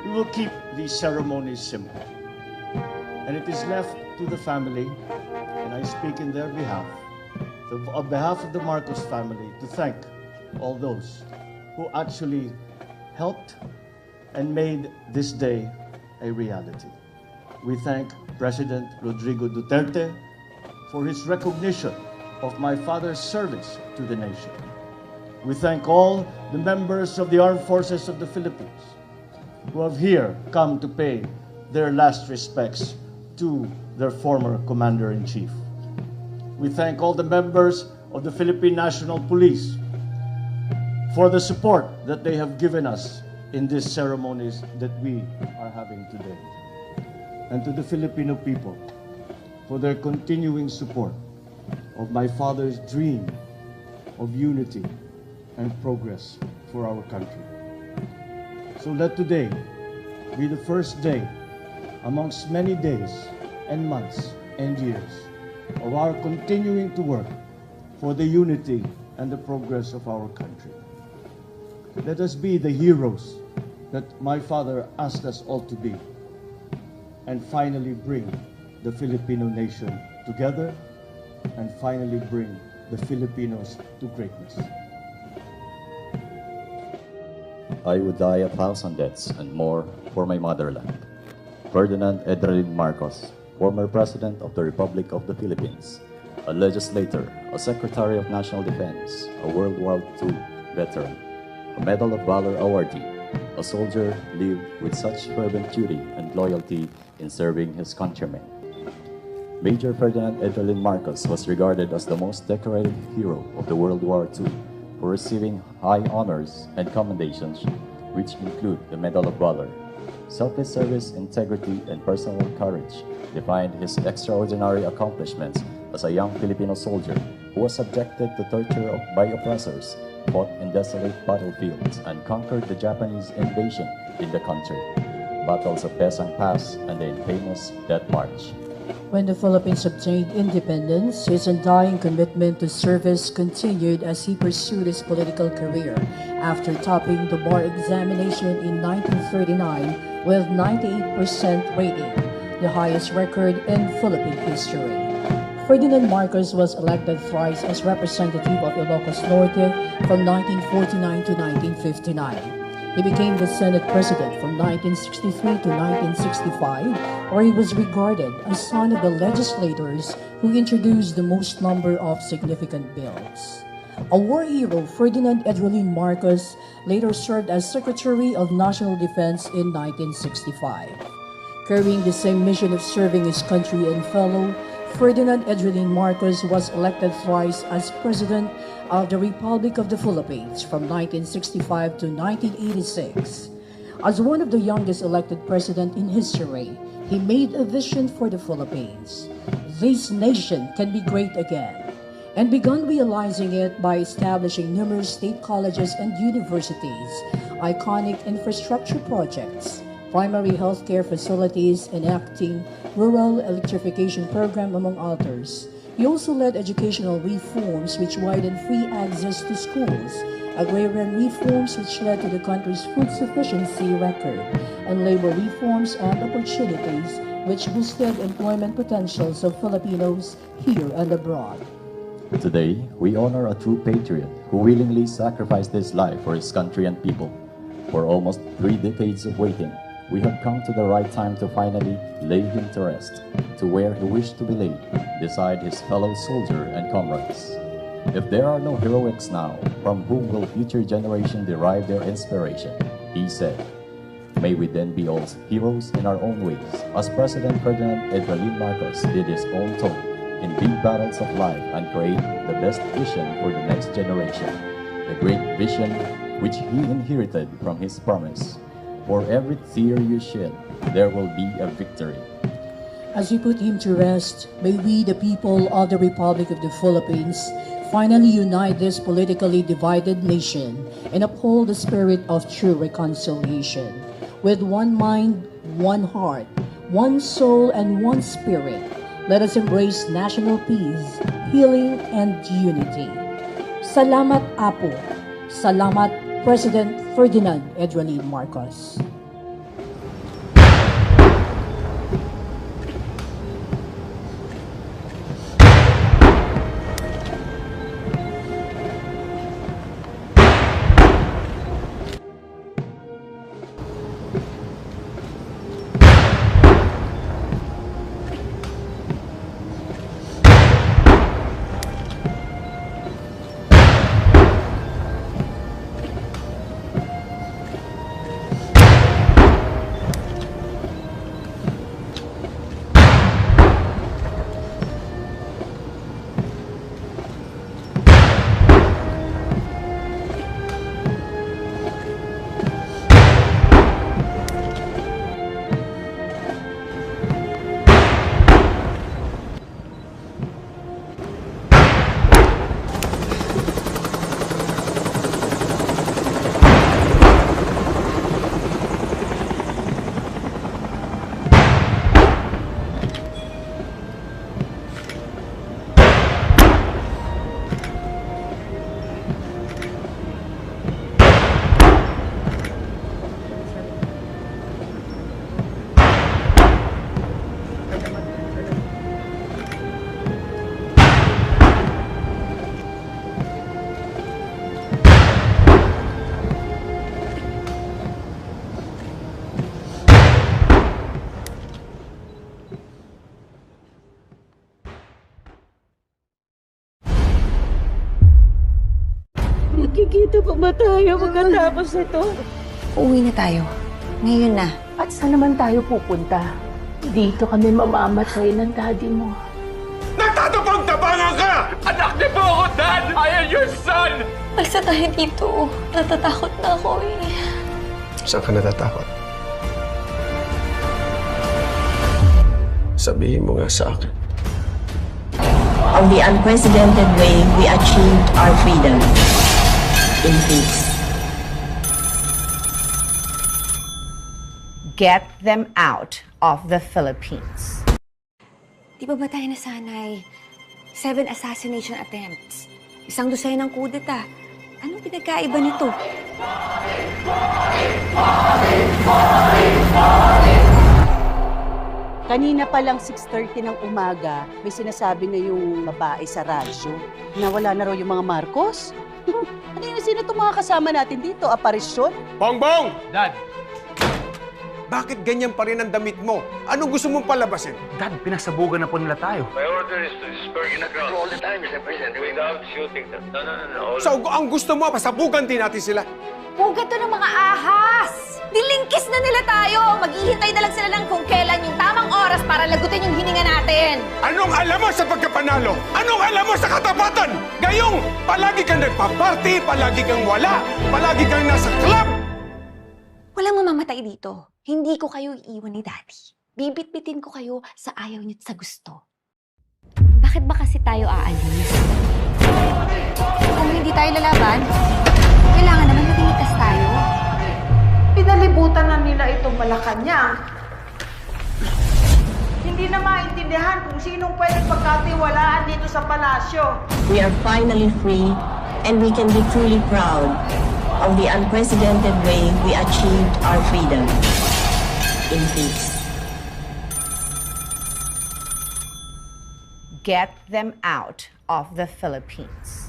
we will keep these ceremonies simple. And it is left to the family, and I speak in their behalf, on behalf of the Marcos family, to thank all those who actually helped and made this day a reality. We thank President Rodrigo Duterte for his recognition of my father's service to the nation. We thank all the members of the Armed Forces of the Philippines who have here come to pay their last respects to their former Commander-in-Chief. We thank all the members of the Philippine National Police for the support that they have given us in these ceremonies that we are having today. And to the Filipino people for their continuing support of my father's dream of unity and progress for our country. So let today be the first day amongst many days and months and years of our continuing to work for the unity and the progress of our country. Let us be the heroes that my father asked us all to be, and finally bring the Filipino nation together, and finally bring the Filipinos to greatness. I would die 1,000 deaths and more for my motherland. Ferdinand Marcos, former President of the Republic of the Philippines, a legislator, a Secretary of National Defense, a World War II veteran, a Medal of Valor awardee, a soldier lived with such fervent duty and loyalty in serving his countrymen. Major Ferdinand Marcos was regarded as the most decorated hero of the World War II for receiving high honors and commendations, which include the Medal of Valor. Selfless service, integrity, and personal courage defined his extraordinary accomplishments as a young Filipino soldier who was subjected to torture by oppressors, fought in desolate battlefields, and conquered the Japanese invasion in the country. Battles of Pesang Pass and the infamous Death March. When the Philippines obtained independence, his undying commitment to service continued as he pursued his political career after topping the bar examination in 1939 with 98% rating, the highest record in Philippine history. Ferdinand Marcos was elected thrice as representative of Ilocos Norte from 1949 to 1959. He became the Senate President from 1963 to 1965, where he was regarded as one of the legislators who introduced the most number of significant bills. A war hero, Ferdinand Marcos later served as Secretary of National Defense in 1965. Carrying the same mission of serving his country and fellow, Ferdinand Marcos was elected thrice as President of the Republic of the Philippines from 1965 to 1986. As one of the youngest elected president in history, he made a vision for the Philippines. This nation can be great again, and began realizing it by establishing numerous state colleges and universities, iconic infrastructure projects, primary healthcare facilities, enacting rural electrification program, among others. He also led educational reforms which widened free access to schools, agrarian reforms which led to the country's food sufficiency record, and labor reforms and opportunities which boosted employment potentials of Filipinos here and abroad. Today, we honor a true patriot who willingly sacrificed his life for his country and people. For almost 3 decades of waiting, we have come to the right time to finally lay him to rest, to where he wished to be laid, beside his fellow soldier and comrades. If there are no heroics now, from whom will future generations derive their inspiration? He said. May we then be all heroes in our own ways, as President Ferdinand Marcos did his own toll in big battles of life and create the best vision for the next generation. the great vision which he inherited from his promise. For every tear you shed, there will be a victory. As we put him to rest, may we, the people of the Republic of the Philippines, finally unite this politically divided nation and uphold the spirit of true reconciliation. With one mind, one heart, one soul, and one spirit, let us embrace national peace, healing, and unity. Salamat, Apo. Salamat, President Ferdinand Marcos. Magkikita pa ba tayo pagkatapos nito? Uuwi na tayo. Ngayon na. At saan naman tayo pupunta? Dito kami mamamatay ng daddy mo. Nagtatapang-tapangan ka! Anak niyo po ako, Dad! I am your son! Alsa tayo dito. Natatakot na ako eh. Saan ka natatakot? Sabihin mo nga sa akin. Of the unprecedented way we achieved our freedom in peace. Get them out of the Philippines. Di ba tayo nasanay? 7 assassination attempts. 1 dosenang kudeta. Anong pinagkaiba nito? Kanina pa lang 6:30 ng umaga, may sinasabi na yung babae sa radyo na wala na raw yung mga Marcos. Sino itong mga kasama natin dito? Aparisyon? Bongbong! Dad! Bakit ganyan pa rin ang damit mo? Anong gusto mong palabasin? Dad, pinasabugan na po nila tayo. My order is to disperse the crowd all the time, Mr. President. Without shooting them. No. So, ang gusto mo, pasabugan din natin sila. Pugat to ng mga ahas! Dilingkis na nila tayo! Maghihintay na lang sila ng kung kailan yung tamang oras para lagutin yung hininga natin! Anong alam mo sa pagkapanalo? Anong alam mo sa katapatan? Gayong, palagi kang nagpa-party, palagi kang wala, palagi kang nasa club! Walang mamamatay dito. Hindi ko kayo iiwan ni Daddy. Bibit-bitin ko kayo sa ayaw niyo at sa gusto. Bakit ba kasi tayo aalis? Kung hindi tayo lalaban, kailangan naman maging ligtas tayo. Pinalibutan na nila itong Malacanang. Hindi na maintindihan kung sinong pwedeng pagkatiwalaan dito sa palasyo. We are finally free and we can be truly proud of the unprecedented way we achieved our freedom in peace. Get them out of the Philippines.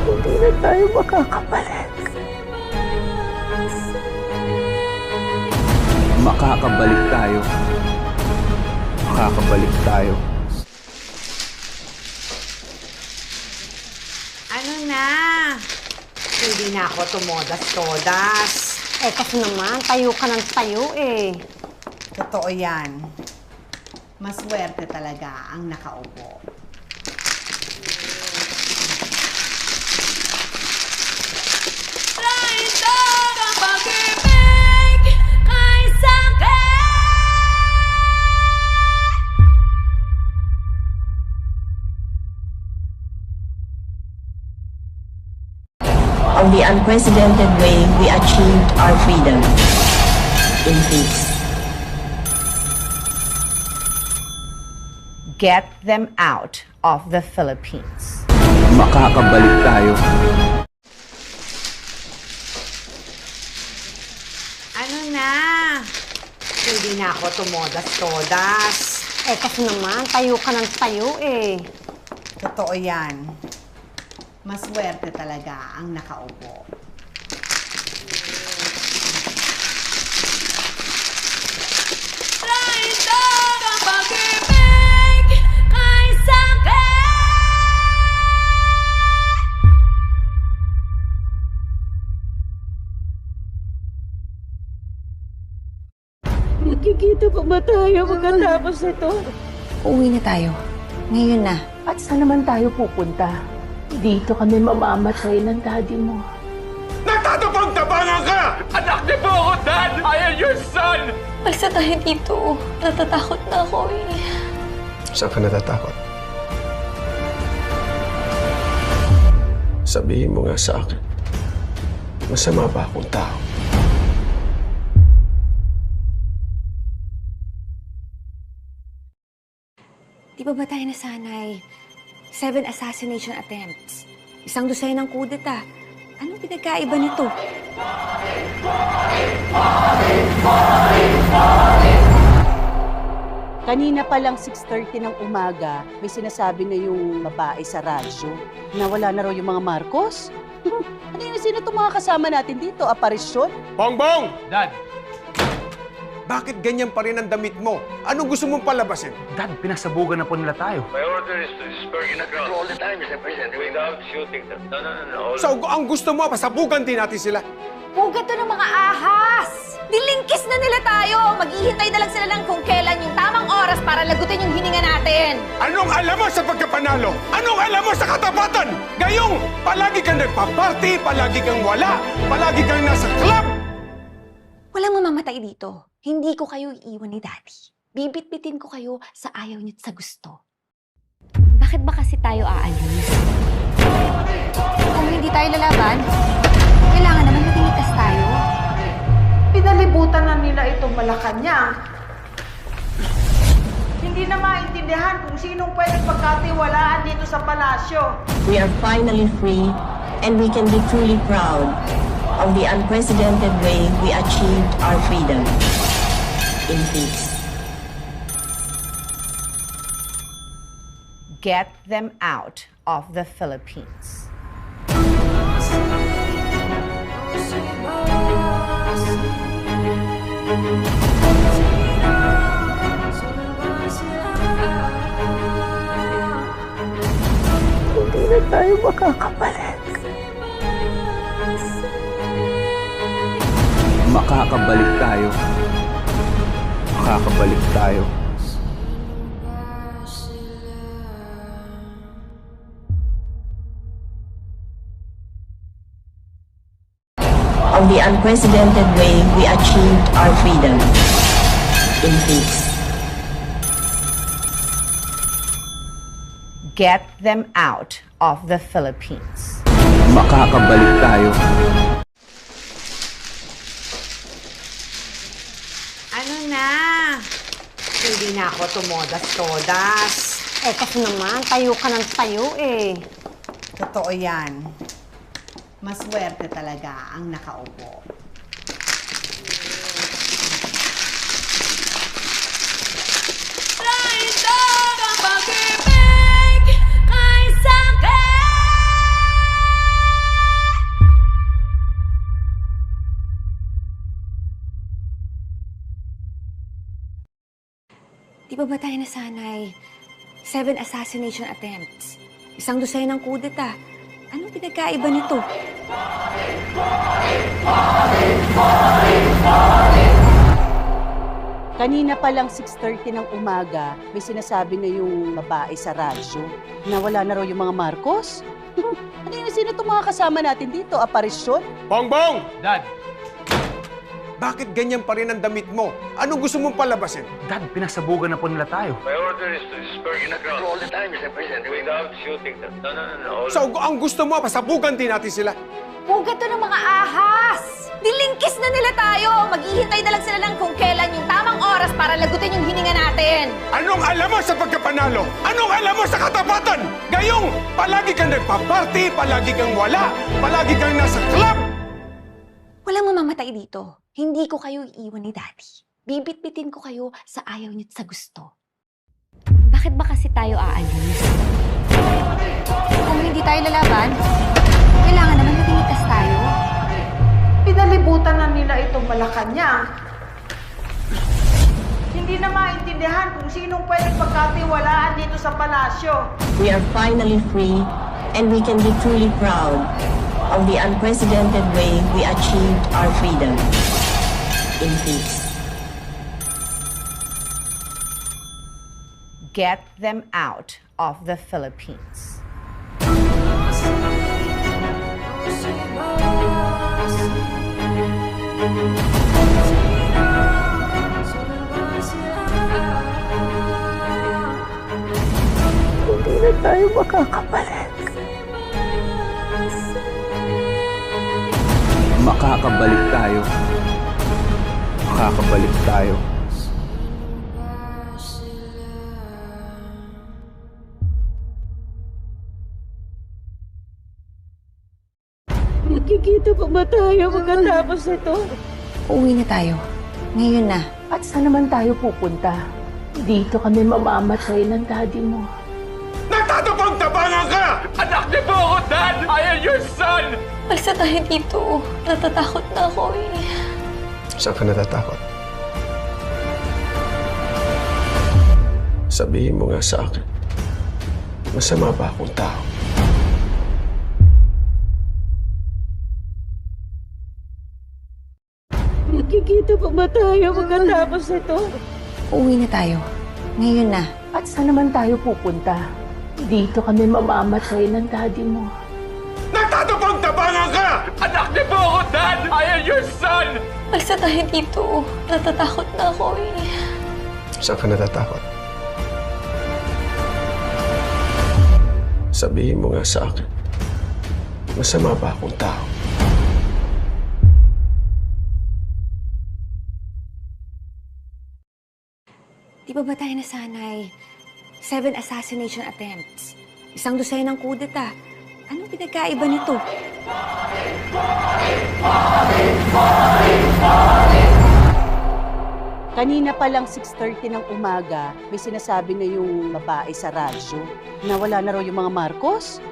Hindi na tayo makakabalik. Makakabalik tayo. Makakabalik tayo. Ano na? Hindi na ako tumodas-todas. Kasi naman, tayo ka ng tayo eh. Totoo yan. Maswerte talaga ang nakaupo. Of the unprecedented way we achieved our freedom in peace. Get them out of the Philippines. Makakabalik tayo. Ano na? Hindi na ako tumodas-todas. Kasi naman, tayo ka ng tayo eh. Totoo yan. Maswerte talaga ang nakaupo. Magkikita pa ba tayo pagkatapos ito? Uuwi na tayo. Ngayon na. At saan naman tayo pupunta? Dito kami mamamatay ng daddy mo. Nagtatapang-tapangan ka! Anak niyo po ako, Dad! I am your son! Alsa tayo dito. Natatakot na ako eh. Saan ka natatakot? Sabihin mo nga sa akin, masama ba akong tao? Di ba tayo nasanay? 7 assassination attempts. 1 dosenang kudeta. Anong pinagkaiba nito? Kanina pa lang 6:30 ng umaga, may sinasabi na yung babae sa radyo na wala na raw yung mga Marcos. Ano yun, sino itong mga kasama natin dito? Aparisyon? Bongbong! Dad! Bakit ganyan pa rin ang damit mo? Anong gusto mong palabasin? Dad, pinagsabugan na po nila tayo. My order is to disperse the crowd all the time, Mr. President. Without shooting them. No. So, ang gusto mo, pasabugan din natin sila. Pugat to ng mga ahas! Dilingkis na nila tayo! Maghihintay na lang sila ng kung kailan yung tamang oras para lagutin yung hininga natin! Anong alam mo sa pagkapanalo? Anong alam mo sa katapatan? Gayong palagi kang nagpa-party, palagi kang wala, palagi kang nasa club! Walang mamamatay dito. Hindi ko kayo iiwan ni Daddy. Bibit-bitin ko kayo sa ayaw niyo at sa gusto. Bakit ba kasi tayo aalis? Kung hindi tayo lalaban, kailangan naman maging ligtas tayo. Pinalibutan na nila itong Malacanang. Hindi na maintindihan kung sinong pwedeng pagkatiwalaan dito sa palasyo. We are finally free and we can be truly proud of the unprecedented way we achieved our freedom in peace. Get them out of the Philippines. Hindi na tayo makakabalik. Makakabalik tayo. Makakabalik tayo. Of the unprecedented way we achieved our freedom in peace. Get them out of the Philippines. Makakabalik tayo. Ano na? Hindi na ako tumodas-todas. Kasi naman, tayo ka ng tayo eh. Totoo yan. Maswerte talaga ang nakaupo. Di ba tayo nasanay? 7 assassination attempts. 1 dosenang kudeta. Anong pinagkaiba nito? Kanina pa lang 6:30 ng umaga, may sinasabi na yung babae sa radyo na wala na raw yung mga Marcos. Sino itong mga kasama natin dito? Aparisyon? Bongbong! Dad! Bakit ganyan pa rin ang damit mo? Anong gusto mong palabasin? Dad, pinasabugan na po nila tayo. My order is to disperse the crowd all the time, Mr. President. Without shooting them. No. So, ang gusto mo, pasabugan din natin sila. Pugat to ng mga ahas! Dilingkis na nila tayo! Maghihintay na lang sila ng kung kailan yung tamang oras para lagutin yung hininga natin! Anong alam mo sa pagkapanalo? Anong alam mo sa katapatan? Gayong palagi kang nagpa-party, palagi kang wala, palagi kang nasa club! Walang mamamatay dito. Hindi ko kayo iiwan ni Daddy. Bibit-bitin ko kayo sa ayaw niyo at sa gusto. Bakit ba kasi tayo aalis? Kung hindi tayo lalaban, kailangan naman matingkas tayo. Pinalibutan na nila itong Malacanang. Hindi na maintindihan kung sinong pwedeng pagkatiwalaan dito sa palasyo. We are finally free and we can be truly proud of the unprecedented way we achieved our freedom in peace. Get them out of the Philippines. Hindi na tayo makakabalik. Makakabalik tayo. Makakabalik tayo. Magkikita pa ba tayo pagkatapos ito? Uuwi na tayo. Ngayon na. At saan naman tayo pupunta? Dito kami mamamatay ng daddy mo. Nagtatapang-tapangan ka! Anak niyo po ako, Dad! I am your son! Palsa tayo dito. Natatakot na ako eh. Saan ka natatakot? Sabihin mo nga sa akin, masama ba akong tao? Magkikita pa ba tayo pagkatapos ito? Uuwi na tayo. Ngayon na. At saan naman tayo pupunta? Dito kami mamamatay ng daddy mo. Nagtatapang-tapangan ka! Anak niyo po ako, Dad! I am your son! Palsa tayo dito. Natatakot na ako eh. Saan ka natatakot? Sabihin mo nga sa akin, masama ba akong tao? Di ba tayo nasanay? 7 assassination attempts. 1 dosenang kudeta. Anong pinagkaiba nito? Kanina pa lang 6:30 ng umaga, may sinasabi na yung babae sa radyo na wala na raw yung mga Marcos.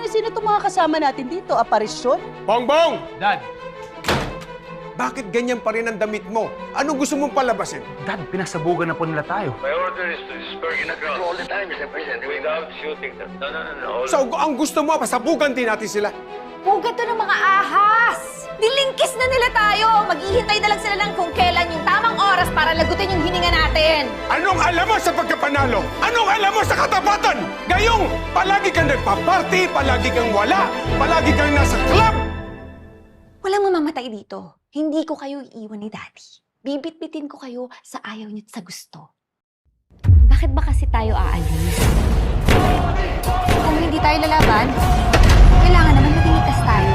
Sino itong mga kasama natin dito? Aparisyon? Bongbong! Dad! Bakit ganyan pa rin ang damit mo? Anong gusto mong palabasin? Dad, pinasabugan na po nila tayo. My order is to disperse the crowd all the time, Mr. President. Without shooting them. No. So, ang gusto mo, pasabugan din natin sila. Pugat to ng mga ahas! Dilingkis na nila tayo! Maghihintay na lang sila ng kung kailan yung tamang oras para lagutin yung hininga natin! Anong alam mo sa pagkapanalo? Anong alam mo sa katapatan? Gayong palagi kang nagpa-party, palagi kang wala, palagi kang nasa club! Walang mamamatay dito. Hindi ko kayo iiwan ni Daddy. Bibit-bitin ko kayo sa ayaw niyo at sa gusto. Bakit ba kasi tayo aalis? Kung hindi tayo lalaban, kailangan naman matingkas tayo.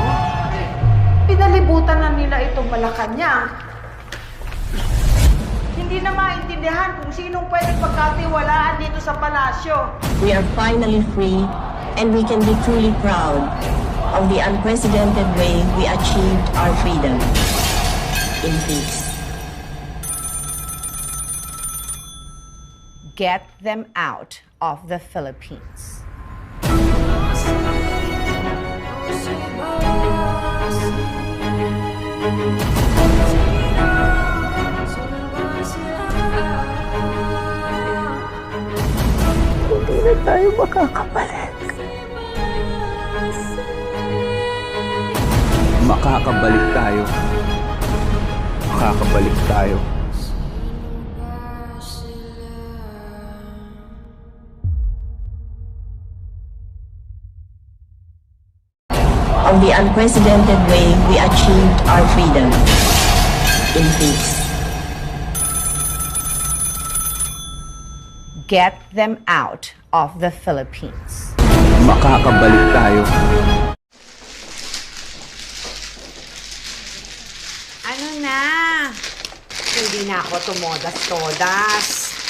Pinalibutan na nila itong Malacanang. Hindi na maintindihan kung sinong pwedeng pagkatiwalaan dito sa palasyo. We are finally free and we can be truly proud of the unprecedented way we achieved our freedom in peace. Get them out of the Philippines. Hindi na tayo makakabalik. Makakabalik tayo. Makakabalik tayo. Of the unprecedented way we achieved our freedom in peace. Get them out of the Philippines. Makakabalik tayo. Ano na? Hindi na ako tumodas-todas.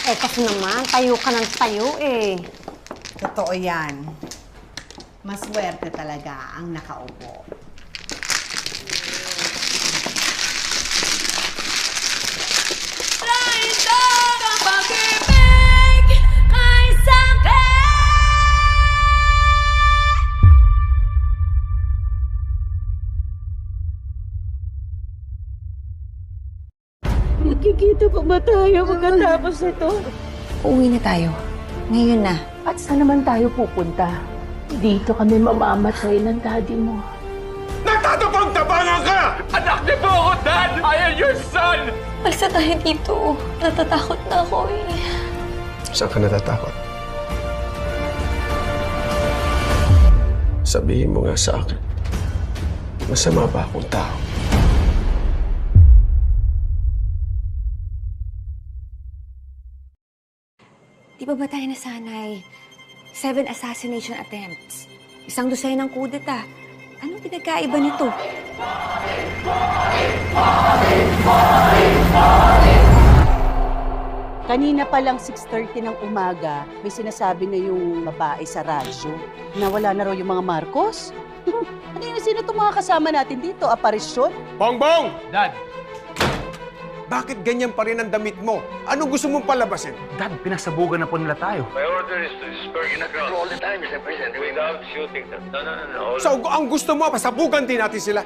Eh, kasi naman, tayo ka ng tayo eh. Totoo yan. Maswerte talaga ang nakaupo. Magkikita pa ba tayo pagkatapos nito? Uuwi na tayo. Ngayon na. At saan naman tayo pupunta? Dito kami mamamatay ng daddy mo. Nagtatapang-tapangan ka! Anak niyo po ako, Dad! I am your son! Alsa tayo dito. Natatakot na ako eh. Saan ka natatakot? Sabihin mo nga sa akin, masama ba akong tao? Di ba tayo nasanay? 7 assassination attempts. 1 dosenang kudeta. Anong pinagkaiba nito? Kanina pa lang 6:30 ng umaga, may sinasabi na yung babae sa radyo na wala na raw yung mga Marcos. Sino itong mga kasama natin dito? Aparisyon? Bongbong! Dad! Bakit ganyan pa rin ang damit mo? Anong gusto mong palabasin? Dad, pinasabugan na po nila tayo. My order is to disperse the crowd all the time, Mr. President. Without shooting them. No. So, ang gusto mo, pasabugan din natin sila.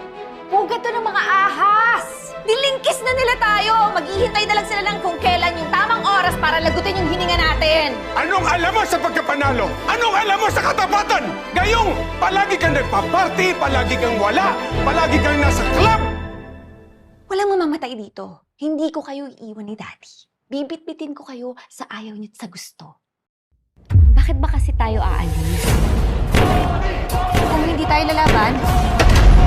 Pugat to ng mga ahas! Dilingkis na nila tayo! Maghihintay na lang sila ng kung kailan yung tamang oras para lagutin yung hininga natin! Anong alam mo sa pagkapanalo? Anong alam mo sa katapatan? Gayong palagi kang nagpa-party, palagi kang wala, palagi kang nasa club! Walang mamamatay dito. Hindi ko kayo iiwan ni Daddy. Bibit-bitin ko kayo sa ayaw niyo at sa gusto. Bakit ba kasi tayo aalis? Kung hindi tayo lalaban,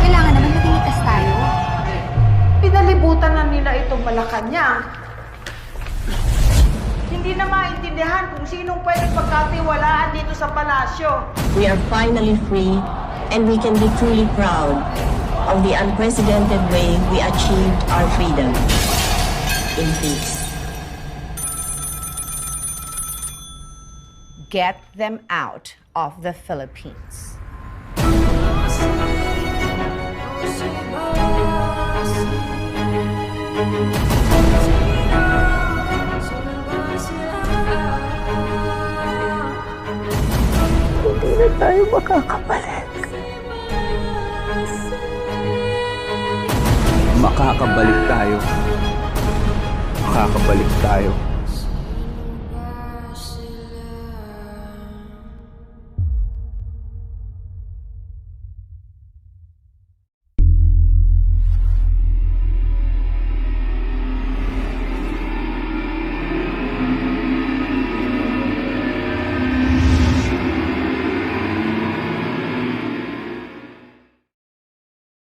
kailangan naman maging ligtas tayo. Pinalibutan na nila itong Malacanang. Hindi na maintindihan kung sinong pwedeng pagkatiwalaan dito sa palasyo. We are finally free and we can be truly proud of the unprecedented way we achieved our freedom in peace. Get them out of the Philippines. Hindi na tayo makakabalik. Makakabalik tayo. Makakabalik tayo.